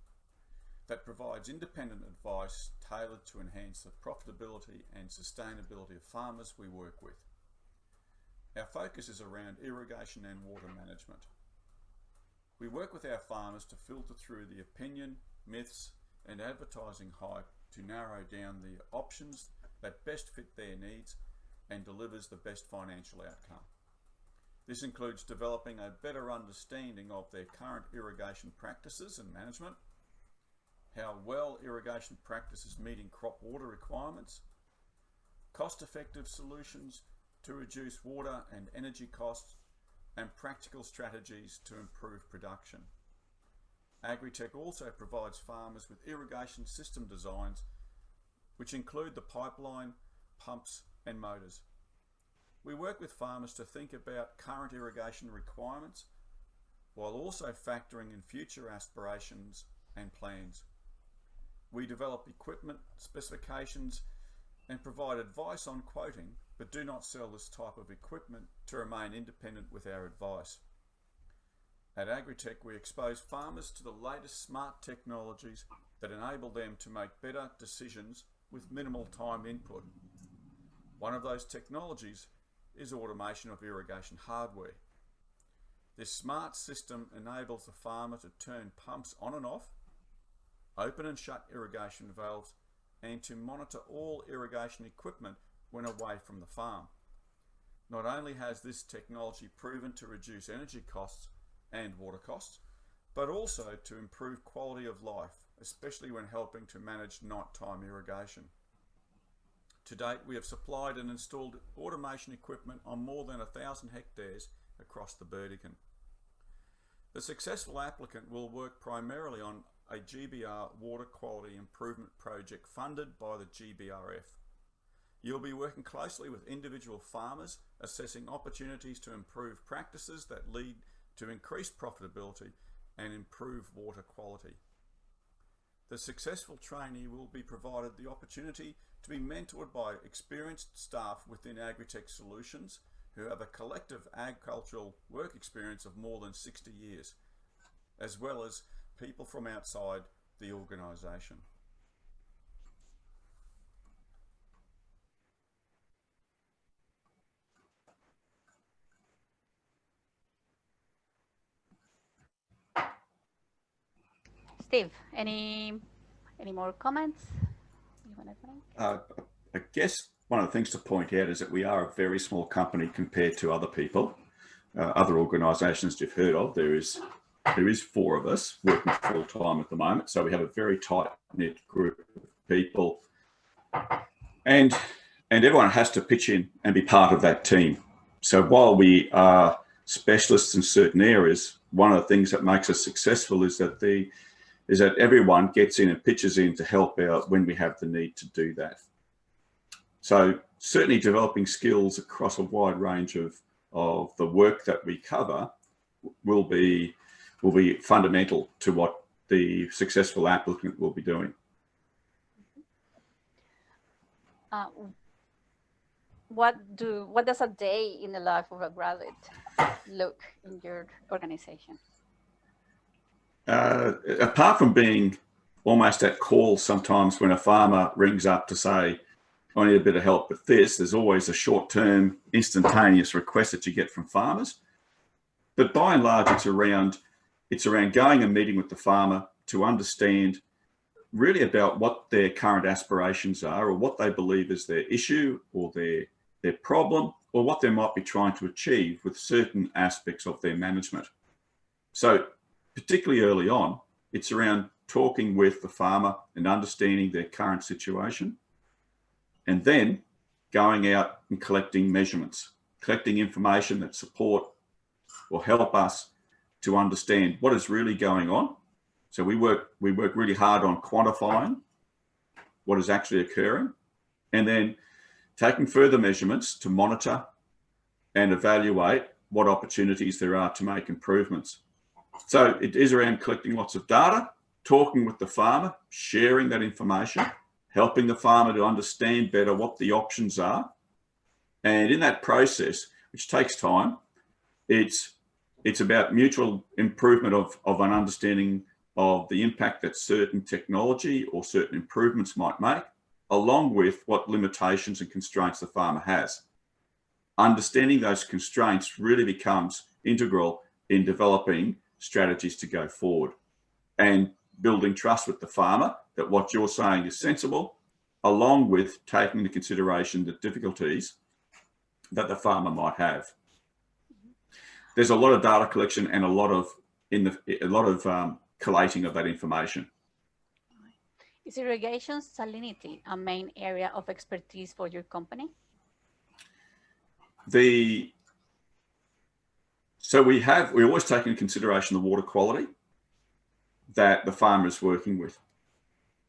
R: that provides independent advice tailored to enhance the profitability and sustainability of farmers we work with. Our focus is around irrigation and water management. We work with our farmers to filter through the opinion, myths, and advertising hype to narrow down the options that best fit their needs and delivers the best financial outcome. This includes developing a better understanding of their current irrigation practices and management, how well irrigation practices meeting crop water requirements, cost-effective solutions to reduce water and energy costs, and practical strategies to improve production. Agritech also provides farmers with irrigation system designs which include the pipeline, pumps and motors. We work with farmers to think about current irrigation requirements while also factoring in future aspirations and plans. We develop equipment specifications and provide advice on quoting, but do not sell this type of equipment to remain independent with our advice. At Agritech, we expose farmers to the latest smart technologies that enable them to make better decisions with minimal time input. One of those technologies is automation of irrigation hardware. This smart system enables the farmer to turn pumps on and off, open and shut irrigation valves, and to monitor all irrigation equipment when away from the farm. Not only has this technology proven to reduce energy costs and water costs, but also to improve quality of life, especially when helping to manage nighttime irrigation. To date, we have supplied and installed automation equipment on more than 1,000 hectares across the Burdekin. The successful applicant will work primarily on a GBR water quality improvement project funded by the GBRF. You'll be working closely with individual farmers, assessing opportunities to improve practices that lead to increased profitability and improve water quality. The successful trainee will be provided the opportunity to be mentored by experienced staff within Agritech Solutions who have a collective agricultural work experience of more than 60 years, as well as people from outside the organisation.
B: Steve, any more comments you want to make?
Q: I guess one of the things to point out is that we are a very small company compared to other people, other organisations you've heard of. There is 4 of us working full time at the moment, so we have a very tight knit group of people, and everyone has to pitch in and be part of that team. So while we are specialists in certain areas, one of the things that makes us successful is that everyone gets in and pitches in to help out when we have the need to do that. So certainly developing skills across a wide range of the work that we cover will be fundamental to what the successful applicant will be doing.
B: What does a day in the life of a graduate look in your organization?
Q: Apart from being almost at call sometimes when a farmer rings up to say, I need a bit of help with this, there's always a short-term, instantaneous request that you get from farmers. But by and large, it's around going and meeting with the farmer to understand really about what their current aspirations are, or what they believe is their issue or their problem, or what they might be trying to achieve with certain aspects of their management. So particularly early on, it's around talking with the farmer and understanding their current situation, and then going out and collecting measurements, collecting information that support or help us to understand what is really going on. So we work really hard on quantifying what is actually occurring, and then taking further measurements to monitor and evaluate what opportunities there are to make improvements. So it is around collecting lots of data, talking with the farmer, sharing that information, helping the farmer to understand better what the options are. And in that process, which takes time, it's about mutual improvement of an understanding of the impact that certain technology or certain improvements might make, along with what limitations and constraints the farmer has. Understanding those constraints really becomes integral in developing strategies to go forward and building trust with the farmer that what you're saying is sensible, along with taking into consideration the difficulties that the farmer might have. There's a lot of data collection and a lot of collating of that information.
B: Is irrigation salinity a main area of expertise for your company?
Q: So we always take into consideration the water quality that the farmer is working with.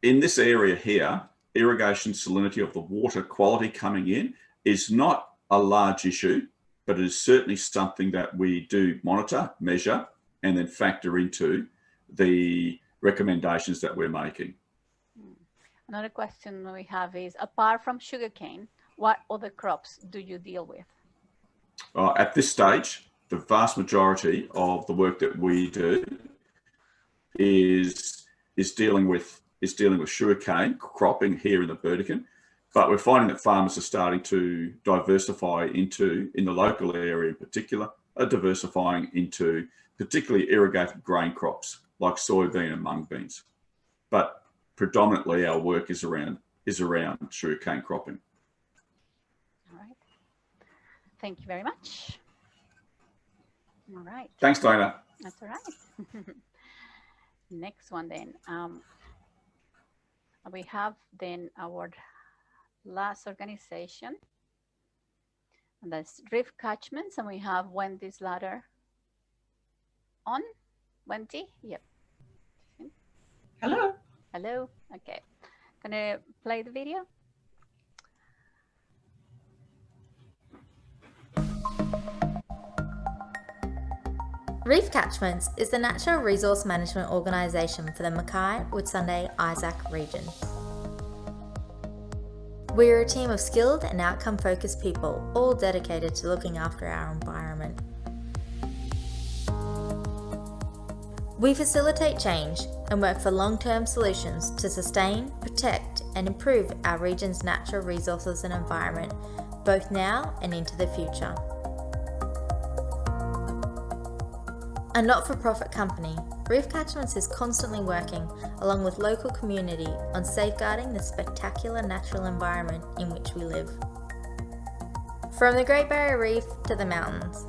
Q: In this area here, irrigation salinity of the water quality coming in is not a large issue, but it is certainly something that we do monitor, measure, and then factor into the recommendations that we're making.
B: Another question we have is, apart from sugarcane, what other crops do you deal with?
Q: At this stage, the vast majority of the work that we do is dealing with sugarcane cropping here in the Burdekin, but we're finding that farmers are starting to diversify into, in the local area in particular, are diversifying into particularly irrigated grain crops like soybean and mung beans. But predominantly our work is around sugarcane cropping.
B: All right. Thank you very much. All right.
Q: Thanks, Diana.
B: That's all right. Next one then. We have then our last organization, and that's REEF CATCHMENTS, and we have Wendy's ladder on. Wendy? Yep.
S: Hello.
B: Hello. Okay. Gonna play the video.
K: REEF CATCHMENTS is the natural resource management organisation for the Mackay-Whitsunday-Isaac region. We are a team of skilled and outcome-focused people, all dedicated to looking after our environment. We facilitate change and work for long-term solutions to sustain, protect and improve our region's natural resources and environment, both now and into the future. A not-for-profit company, REEF CATCHMENTS is constantly working, along with local community, on safeguarding the spectacular natural environment in which we live. From the Great Barrier Reef to the mountains.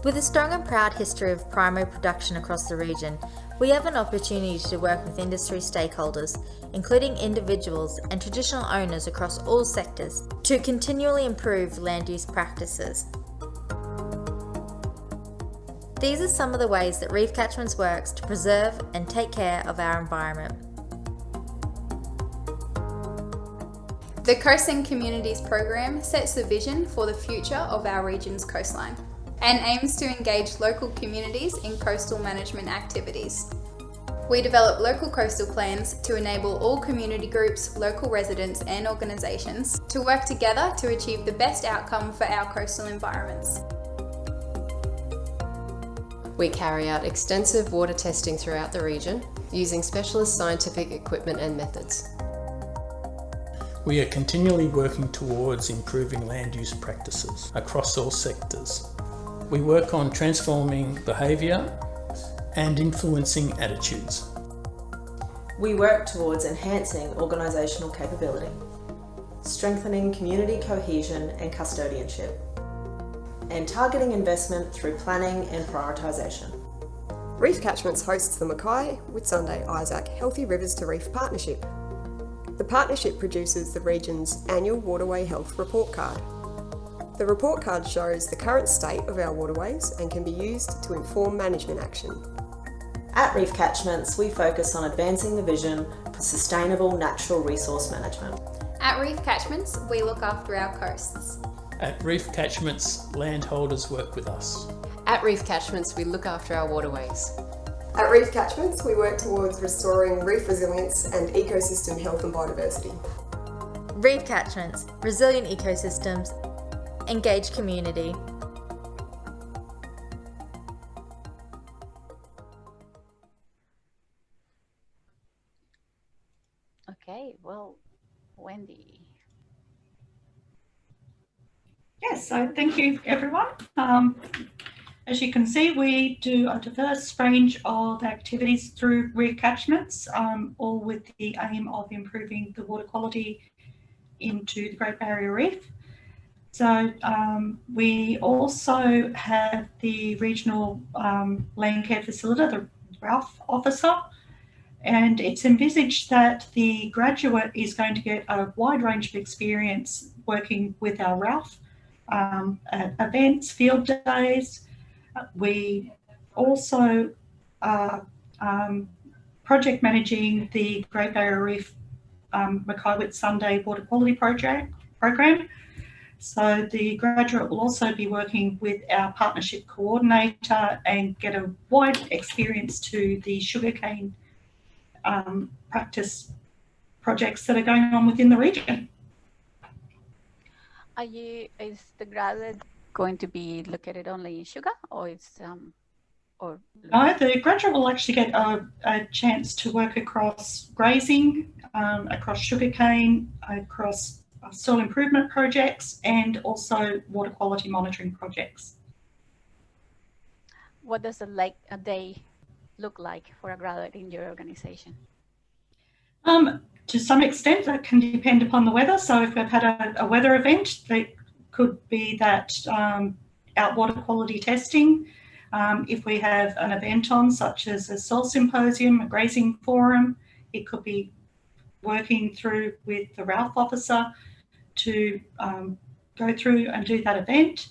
K: With a strong and proud history of primary production across the region, we have an opportunity to work with industry stakeholders, including individuals and traditional owners across all sectors, to continually improve land use practices. These are some of the ways that REEF CATCHMENTS works to preserve and take care of our environment.
T: The Coasting Communities program sets the vision for the future of our region's coastline and aims to engage local communities in coastal management activities. We develop local coastal plans to enable all community groups, local residents and organisations to work together to achieve the best outcome for our coastal environments.
U: We carry out extensive water testing throughout the region using specialist scientific equipment and methods.
V: We are continually working towards improving land use practices across all sectors. We work on transforming behaviour and influencing attitudes.
W: We work towards enhancing organisational capability, strengthening community cohesion and custodianship, and targeting investment through planning and prioritisation.
X: REEF CATCHMENTS hosts the Mackay-Whitsunday-Isaac Healthy Rivers to Reef Partnership. The partnership produces the region's annual Waterway Health Report Card. The report card shows the current state of our waterways and can be used to inform management action.
W: At REEF CATCHMENTS, we focus on advancing the vision for sustainable natural resource management.
T: At REEF CATCHMENTS, we look after our coasts.
V: At REEF CATCHMENTS, landholders work with us.
U: At REEF CATCHMENTS, we look after our waterways.
X: At REEF CATCHMENTS, we work towards restoring reef resilience and ecosystem health and biodiversity.
K: REEF CATCHMENTS, resilient ecosystems, engaged community.
A: so thank you everyone. As you can see, we do a diverse range of activities through REEF catchments, all with the aim of improving the water quality into the Great Barrier Reef. So we also have the regional land care facilitator, the REEF officer, and it's envisaged that the graduate is going to get a wide range of experience working with our REEF at events, field days. We also are project managing the Great Barrier Reef Mackay Sunday Water Quality Program. So the graduate will also be working with our partnership coordinator and get a wide experience to the sugarcane practice projects that are going on within the region.
B: Is the graduate going to be located only in sugar, or it's
A: No, the graduate will actually get a chance to work across grazing, across sugarcane, across soil improvement projects, and also water quality monitoring projects.
B: What does a day look like for a graduate in your organization?
A: To some extent, that can depend upon the weather. So if we've had a weather event, that could be that out water quality testing. If we have an event on, such as a soil symposium, a grazing forum, it could be working through with the REEF officer to go through and do that event.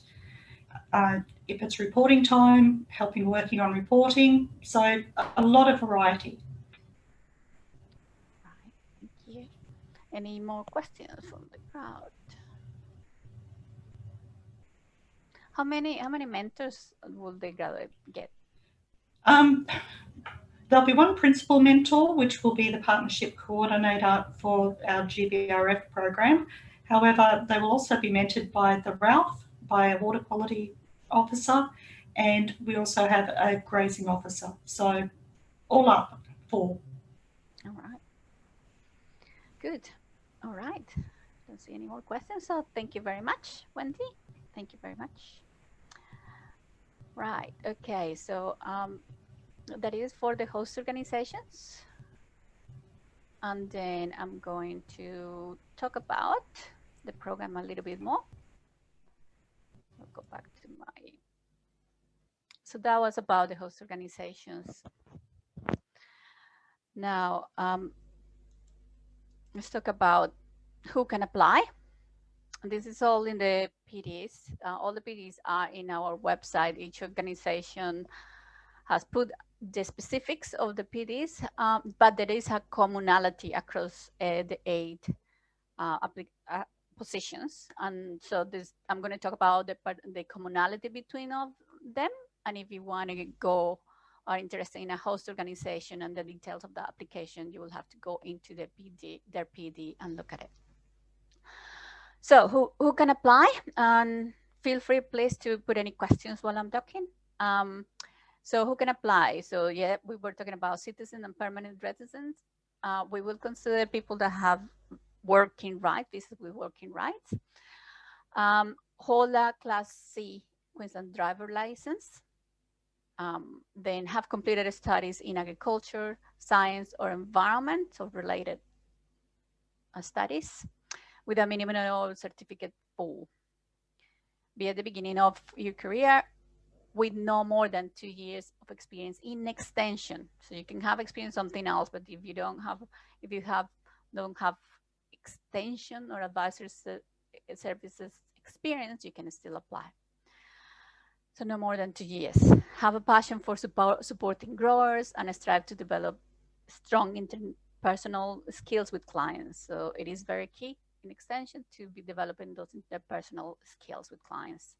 A: If it's reporting time, helping working on reporting. So a lot of variety.
B: Any more questions from the crowd? How many mentors will the graduate get?
A: There'll be one principal mentor, which will be the partnership coordinator for our GBRF program. However, they will also be mentored by the REEF, by a water quality officer, and we also have a grazing officer. So all up, 4.
B: All right. Good. All right. Don't see any more questions. So thank you very much, Wendy. Thank you very much. Right. Okay. So that is for the host organizations. And then I'm going to talk about the program a little bit more. I'll go back to my. So that was about the host organizations. Now, let's talk about who can apply. This is all in the PDs. All the PDs are in our website. Each organization has put the specifics of the PDs, but there is a commonality across the 8 positions. And so I'm going to talk about the commonality between of them. And if you want to go are interested in a host organization and the details of the application, you will have to go into the their PD and look at it. So who can apply? And feel free, please, to put any questions while I'm talking. So who can apply? So yeah, we were talking about citizens and permanent residents. We will consider people that have working rights, basically working rights. Hold a Class C Queensland driver license. Then have completed studies in agriculture, science, or environment, or related studies, with a minimum certificate pool. Be at the beginning of your career with no more than 2 years of experience in extension. So you can have experience something else, but if you don't have extension or advisory services experience, you can still apply. So no more than 2 years. Have a passion for supporting growers and strive to develop strong interpersonal skills with clients. So it is very key in extension to be developing those interpersonal skills with clients.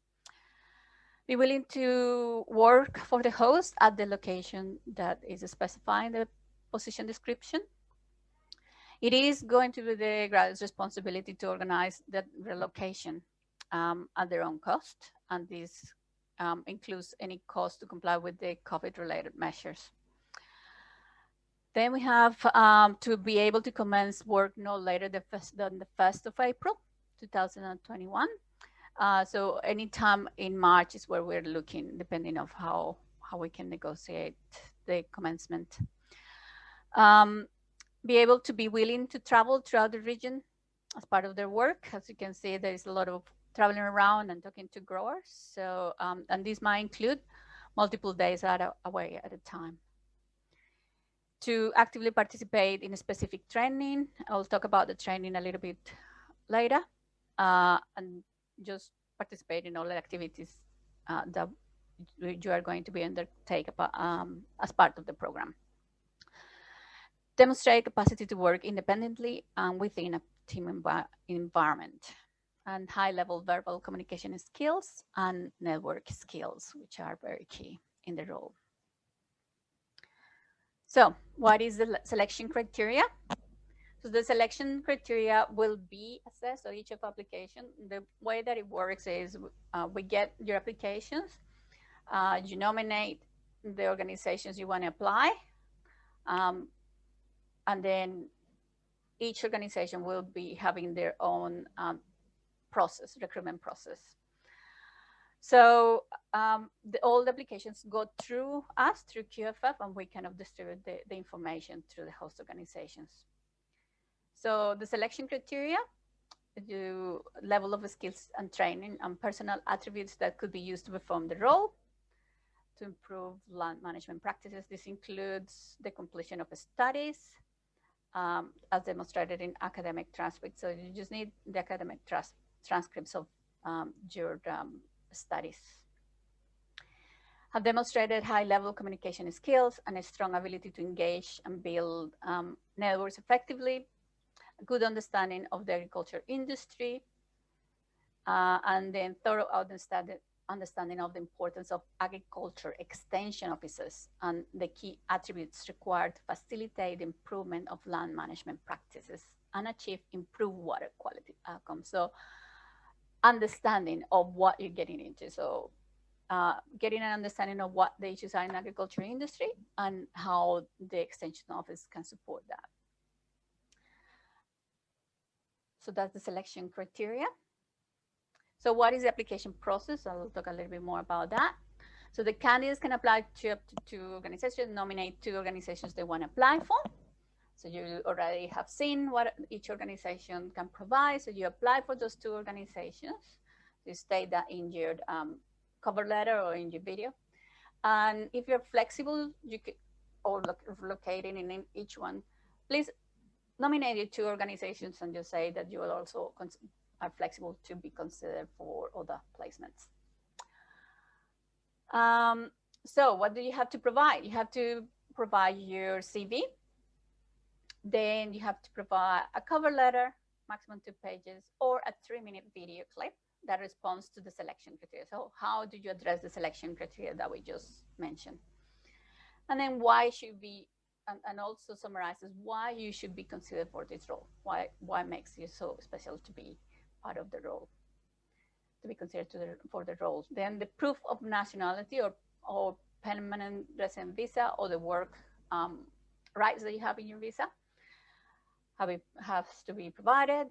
B: Be willing to work for the host at the location that is specified in the position description. It is going to be the graduate's responsibility to organize the relocation at their own cost, and this includes any cost to comply with the COVID-related measures. Then we have to be able to commence work no later than the 1st of April, 2021. So anytime in March is where we're looking, depending on how we can negotiate the commencement. Be able to be willing to travel throughout the region as part of their work. As you can see, there is a lot of traveling around and talking to growers. So, and this might include multiple days away at a time. To actively participate in a specific training. I'll talk about the training a little bit later. And just participate in all the activities that you are going to be undertake as part of the program. Demonstrate capacity to work independently and within a team environment, and high-level verbal communication skills and network skills, which are very key in the role. So what is the selection criteria? So the selection criteria will be assessed on each of application. The way that it works is we get your applications, you nominate the organizations you want to apply, and then each organization will be having their own recruitment process. So all the applications go through us, through QFF, and we kind of distribute the information through the host organizations. So the selection criteria, the level of skills and training and personal attributes that could be used to perform the role, to improve land management practices. This includes the completion of studies, as demonstrated in academic transcripts. So you just need the academic transcripts of your studies. Have demonstrated high-level communication skills and a strong ability to engage and build networks effectively, a good understanding of the agriculture industry, and then thorough understanding of the importance of agriculture extension officers and the key attributes required to facilitate the improvement of land management practices and achieve improved water quality outcomes. So understanding of what you're getting into. So getting an understanding of what the issues are in the agriculture industry and how the extension office can support that. So that's the selection criteria. So what is the application process? I'll talk a little bit more about that. So the candidates can apply to up to 2 organizations, nominate 2 organizations they want to apply for. So you already have seen what each organization can provide. So you apply for those 2 organizations. You state that in your cover letter or in your video. And if you're flexible, you could, or located in each one, please nominate your 2 organizations and just say that you will also are flexible to be considered for other placements. So what do you have to provide? You have to provide your CV. Then you have to provide a cover letter, maximum 2 pages, or a 3-minute video clip that responds to the selection criteria. So how do you address the selection criteria that we just mentioned? And then why should be, and also summarizes why you should be considered for this role. Why makes you so special to be part of the role, to be considered for the role. Then the proof of nationality or permanent resident visa, or the work rights that you have in your visa has to be provided.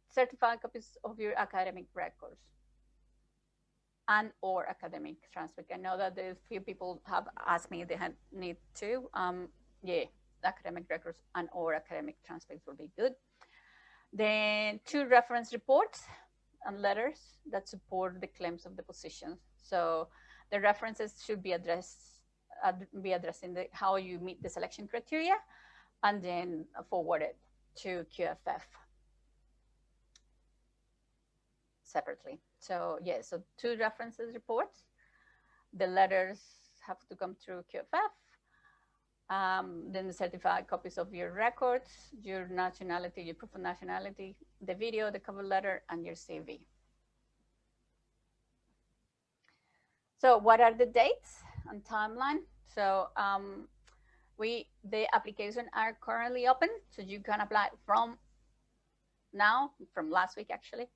B: Certified copies of your academic records and or academic transcript. I know that a few people have asked me they need to. Yeah, academic records and or academic transcripts will be good. Then 2 reference reports and letters that support the claims of the position. So the references should be addressing how you meet the selection criteria, and then forwarded to QFF separately. So yeah, so 2 references reports. The letters have to come through QFF. Then the certified copies of your records, your nationality, your proof of nationality, the video, the cover letter, and your CV. So what are the dates and timeline? So the applications are currently open, so you can apply from now, from last week actually.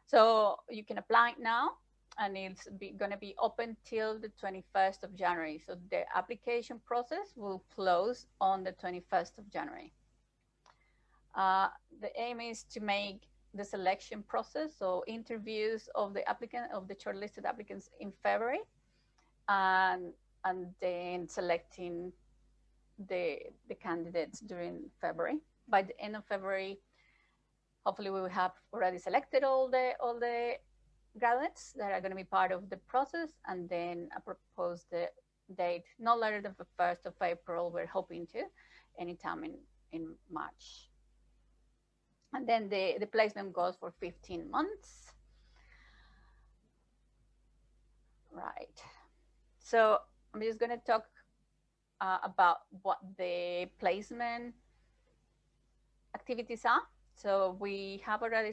B: So you can apply now, and it's going to be open till the 21st of January. So the application process will close on the 21st of January. The aim is to make the selection process, so interviews of the shortlisted applicants in February, and then selecting the candidates during February. By the end of February, hopefully we will have already selected all the graduates that are going to be part of the process, and then a proposed date no later than the 1st of April. We're hoping to anytime in March. And then the placement goes for 15 months. Right. So I'm just going to talk about what the placement activities are. So we have already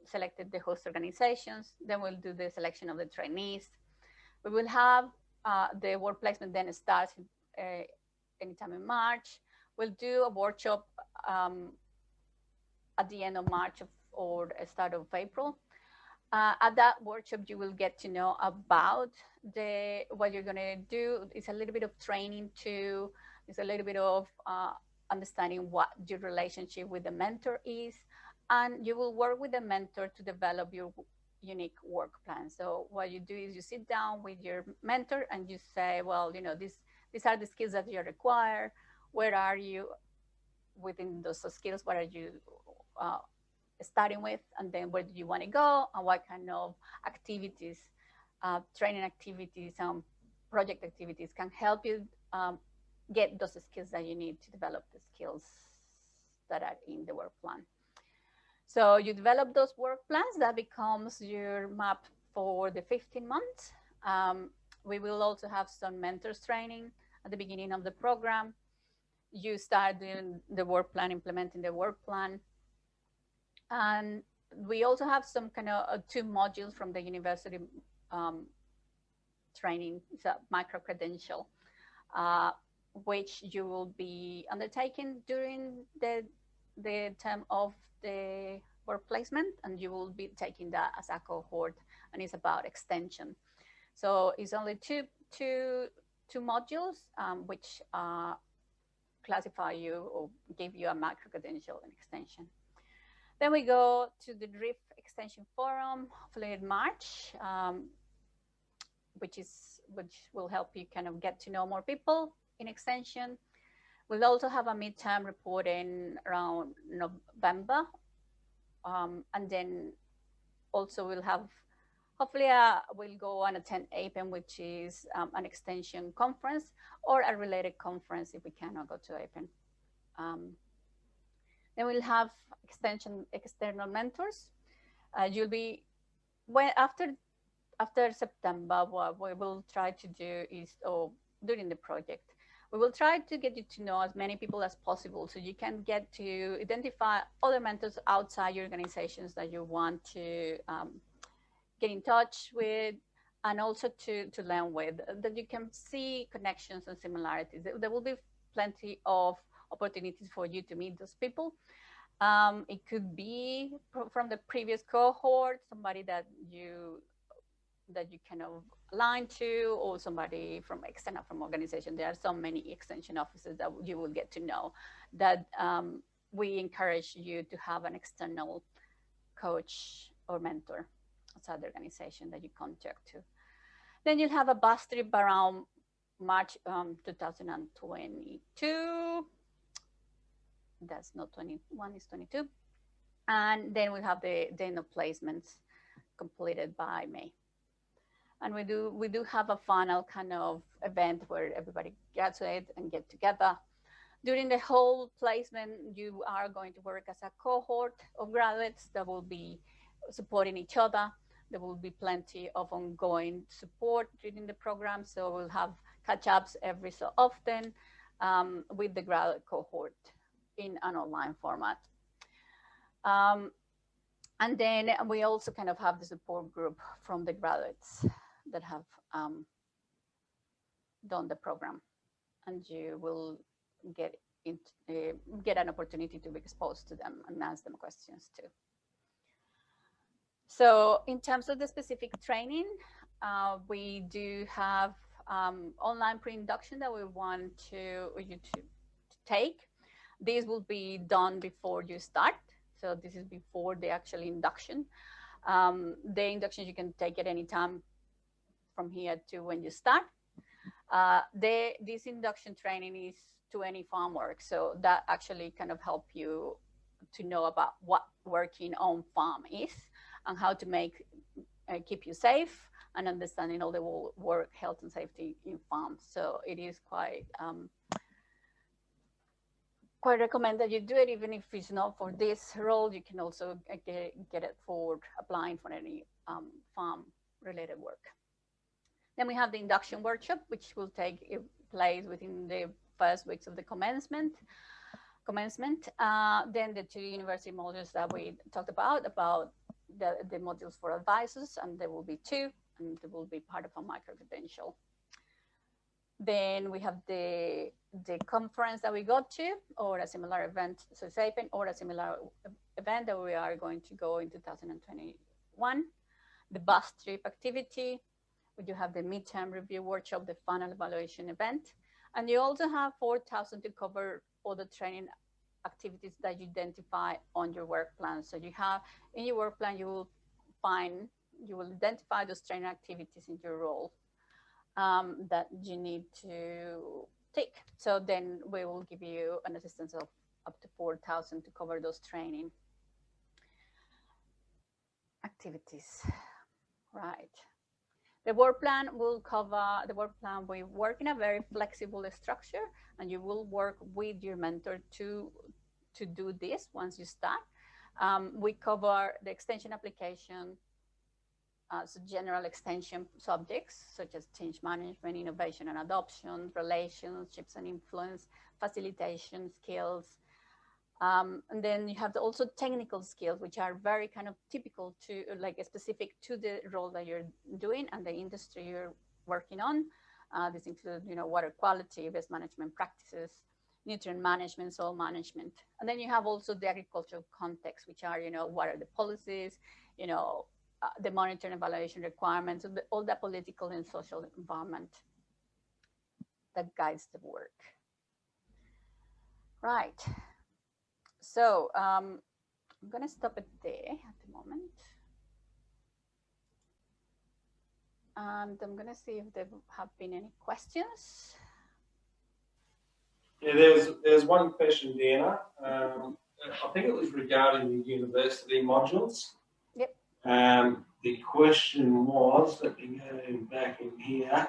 B: selected the host organizations. Then we'll do the selection of the trainees. We will have the work placement then starts anytime in March. We'll do a workshop at the end of March or start of April. At that workshop, you will get to know about what you're going to do. It's a little bit of training too. It's a little bit of understanding what your relationship with the mentor is. And you will work with the mentor to develop your unique work plan. So what you do is you sit down with your mentor and you say, well, you know, these are the skills that you require. Where are you within those skills? What are you starting with? And then where do you want to go? And what kind of activities, training activities, project activities can help you get those skills that you need to develop the skills that are in the work plan. So you develop those work plans, that becomes your map for the 15 months. We will also have some mentors training at the beginning of the program. You start doing the work plan, implementing the work plan. And we also have some kind of 2 modules from the university training. It's a micro-credential, which you will be undertaking during the term of the work placement, and you will be taking that as a cohort, and it's about extension. So it's only two modules which classify you or give you a micro-credential and extension. Then we go to the REEF Extension Forum, hopefully in March, which will help you kind of get to know more people in extension. We'll also have a midterm reporting around November. And then also we'll have, hopefully we'll go and attend APEM, which is an extension conference or a related conference if we cannot go to APEM. Then we'll have external mentors. You'll be, after September, what we will try to do is, during the project, we will try to get you to know as many people as possible so you can get to identify other mentors outside your organizations that you want to get in touch with, and also to learn with, that you can see connections and similarities. There will be plenty of opportunities for you to meet those people. It could be from the previous cohort, somebody that you kind of align to, or somebody from external from organization. There are so many extension officers that you will get to know, that we encourage you to have an external coach or mentor outside the organization that you contact to. Then you'll have a bus trip around March 2022. That's not 21, it's 22. And then we'll have the end of placements completed by May. And we do have a final kind of event where everybody graduates and get together. During the whole placement, you are going to work as a cohort of graduates that will be supporting each other. There will be plenty of ongoing support during the program. So we'll have catch-ups every so often with the graduate cohort in an online format. And then we also kind of have the support group from the graduates that have done the program, and you will get an opportunity to be exposed to them and ask them questions too. So in terms of the specific training, we do have online pre-induction that we want you to take. This will be done before you start. So this is before the actual induction. The induction, you can take it anytime from here to when you start. This induction training is to any farm work. So that actually kind of help you to know about what working on farm is and how to make keep you safe and understanding all the work, health and safety in farms. So it is quite recommend that you do it, even if it's not for this role. You can also get it for applying for any farm related work. Then we have the induction workshop, which will take place within the first weeks of the commencement. Then the 2 university modules that we talked about the modules for advisors, and there will be 2, and they will be part of a micro-credential. Then we have the conference that we go to, or a similar event, so SAPEN, or a similar event that we are going to go in 2021. The bus trip activity, we do have the midterm review workshop, the final evaluation event, and you also have 4,000 to cover all the training activities that you identify on your work plan. So you have in your work plan, you will identify those training activities in your role that you need to take. So then we will give you an assistance of up to 4,000 to cover those training activities. Right. The work plan will cover the work plan. We work in a very flexible structure, and you will work with your mentor to do this once you start. We cover the extension application, so general extension subjects such as change management, innovation and adoption, relationships and influence, facilitation skills. And then you have also technical skills, which are very kind of typical to, like, specific to the role that you're doing and the industry you're working on. This includes, water quality, waste management practices, nutrient management, soil management. And then you have also the agricultural context, which are, what are the policies, the monitoring evaluation requirements, all the political and social environment that guides the work. Right. So I'm going to stop it there at the moment. And I'm going to see if there have been any questions.
G: Yeah, there's one question, Deanna. I think it was regarding the university modules.
B: Yep.
G: The question was, let me go back in here.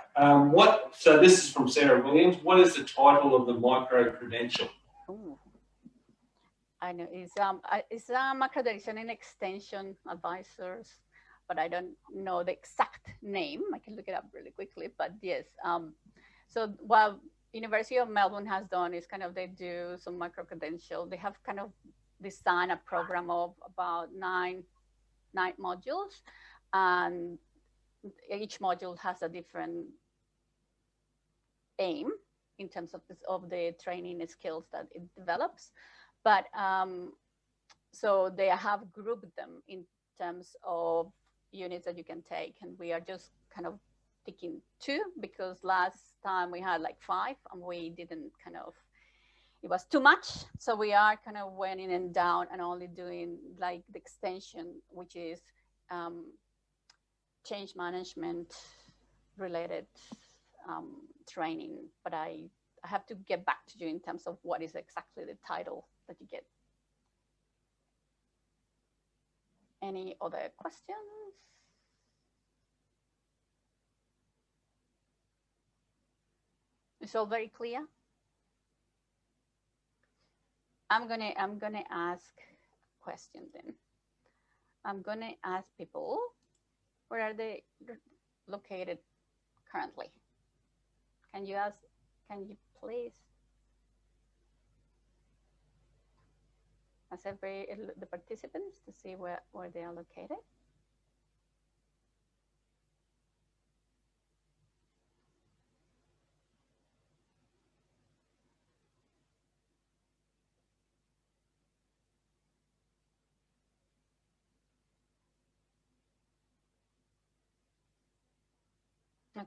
G: So this is from Sarah Williams. What is the title of the micro-credential?
B: Ooh. I know it's micro-credential and extension advisors, but I don't know the exact name. I can look it up really quickly, but yes. So what University of Melbourne has done is kind of they do some micro-credential. They have kind of designed a program of about nine modules, and each module has a different aim in terms of the training skills that it develops. But so they have grouped them in terms of units that you can take, and we are just kind of picking 2 because last time we had like 5 and we didn't it was too much. So we are kind of weighing and down and only doing like the extension, which is change management related training. But I have to get back to you in terms of what is exactly the title that you get. Any other questions? It's all very clear. I'm gonna ask a question then. I'm gonna ask people, where are they located currently? Can you please ask the participants to see where they are located?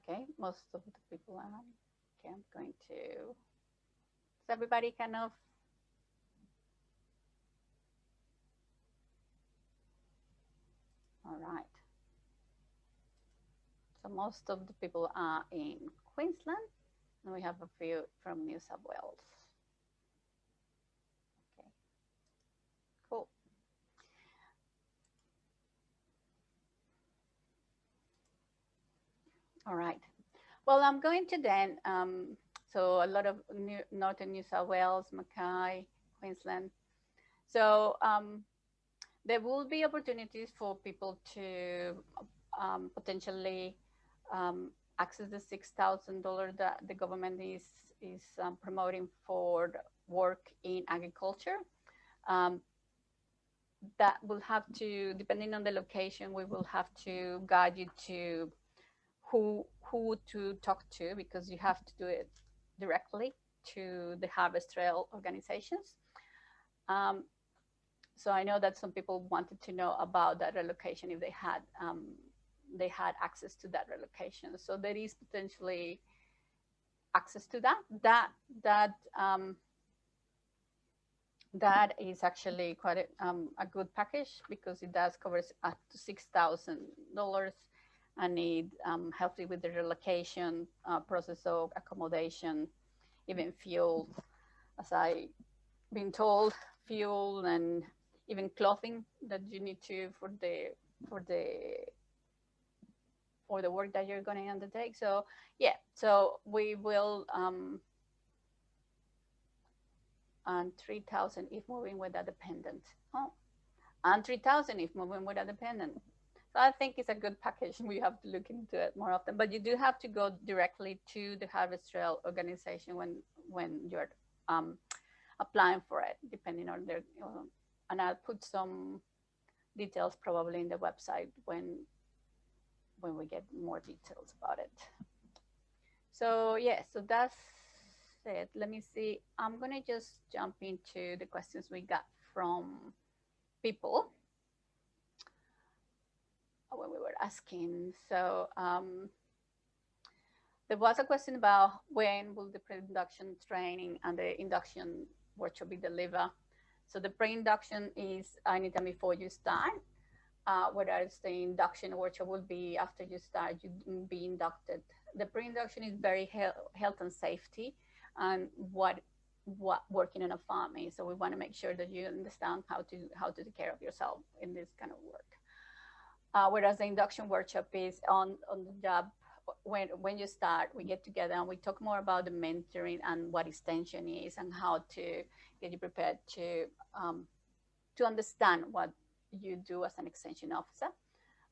B: Okay, most of the people are. Okay, I'm going to. Is everybody kind of most of the people are in Queensland, and we have a few from New South Wales. Okay, cool. All right. Well, I'm going to then, so a lot of Northern New South Wales, Mackay, Queensland. So there will be opportunities for people to potentially access the $6,000 that the government is promoting for work in agriculture. That will have to, depending on the location, we will have to guide you to who to talk to, because you have to do it directly to the harvest trail organizations. So I know that some people wanted to know about that relocation, if they had access to that relocation. So there is potentially access to that. That is actually quite a good package, because it does cover up to $6,000, and it helps you with the relocation process of accommodation, even fuel, as I've been told, fuel and even clothing that you need to for the work that you're going to undertake. So yeah, so we will and 3,000 if moving with a dependent. Oh, and 3,000 if moving with a dependent. So I think it's a good package. We have to look into it more often, but you do have to go directly to the Harvest Trail organization when you're applying for it, depending on their, and I'll put some details probably in the website when we get more details about it. So yeah, so that's it. Let me see. I'm gonna just jump into the questions we got from people when we were asking. So there was a question about when will the pre-induction training and the induction workshop be delivered. So the pre-induction is anytime before you start, whereas the induction workshop will be after you start, you be inducted. The pre-induction is very health and safety and what working on a farm is. So we want to make sure that you understand how to take care of yourself in this kind of work. Whereas the induction workshop is on the job. When you start, we get together and we talk more about the mentoring and what extension is and how to get you prepared to understand what you do as an extension officer,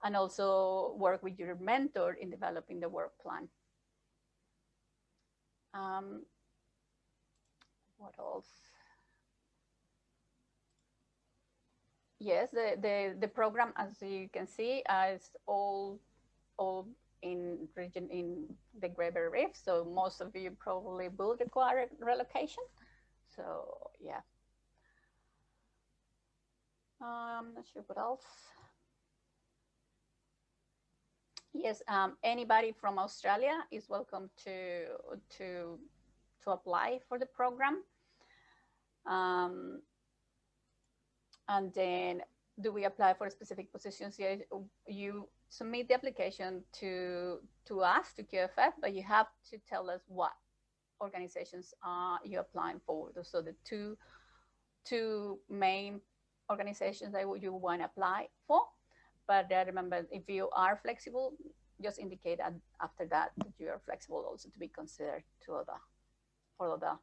B: and also work with your mentor in developing the work plan. What else? Yes, the program, as you can see, is all in the Great Barrier Reef. So most of you probably will require relocation. So yeah. I'm not sure what else. Yes, anybody from Australia is welcome to apply for the program. And then, do we apply for specific positions? Yeah, you submit the application to us, to QFF, but you have to tell us what organizations are you applying for. So the two main organizations that you want to apply for. But remember, if you are flexible, just indicate after that you are flexible also to be considered for other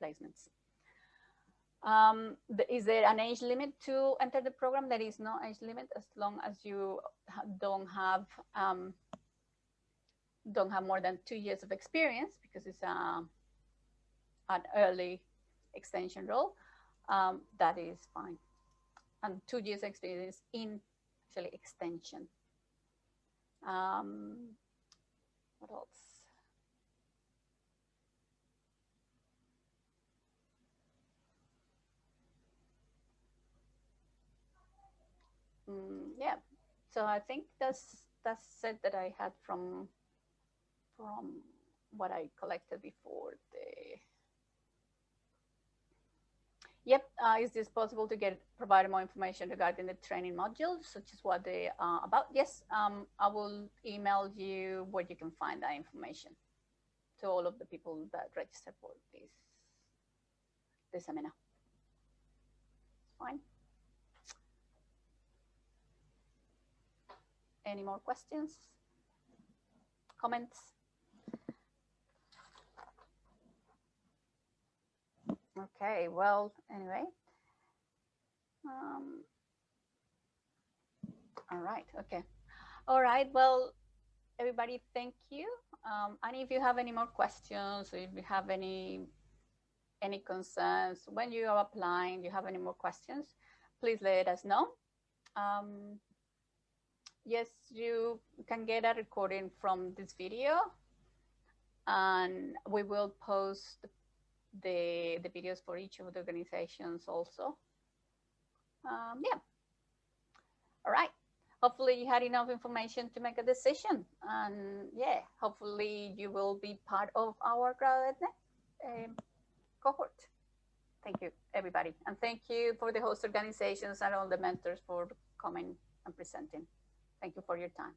B: placements. Is there an age limit to enter the program? There is no age limit, as long as you don't have more than 2 years of experience, because it's an early extension role. That is fine. And 2 years experience in actually extension. What else? Yeah, so I think that's it that I had from what I collected before Yep, is this possible to provide more information regarding the training modules, such as what they are about? Yes, I will email you where you can find that information to all of the people that register for this seminar. Fine. Any more questions? Comments? Okay, well, anyway. All right, okay. All right, well, everybody, thank you. And if you have any more questions, or if you have any concerns when you are applying, you have any more questions, please let us know. Yes, you can get a recording from this video, and we will post the videos for each of the organizations also. Yeah. All right. Hopefully you had enough information to make a decision, and yeah, hopefully you will be part of our graduate cohort. Thank you, everybody. And thank you for the host organizations and all the mentors for coming and presenting. Thank you for your time.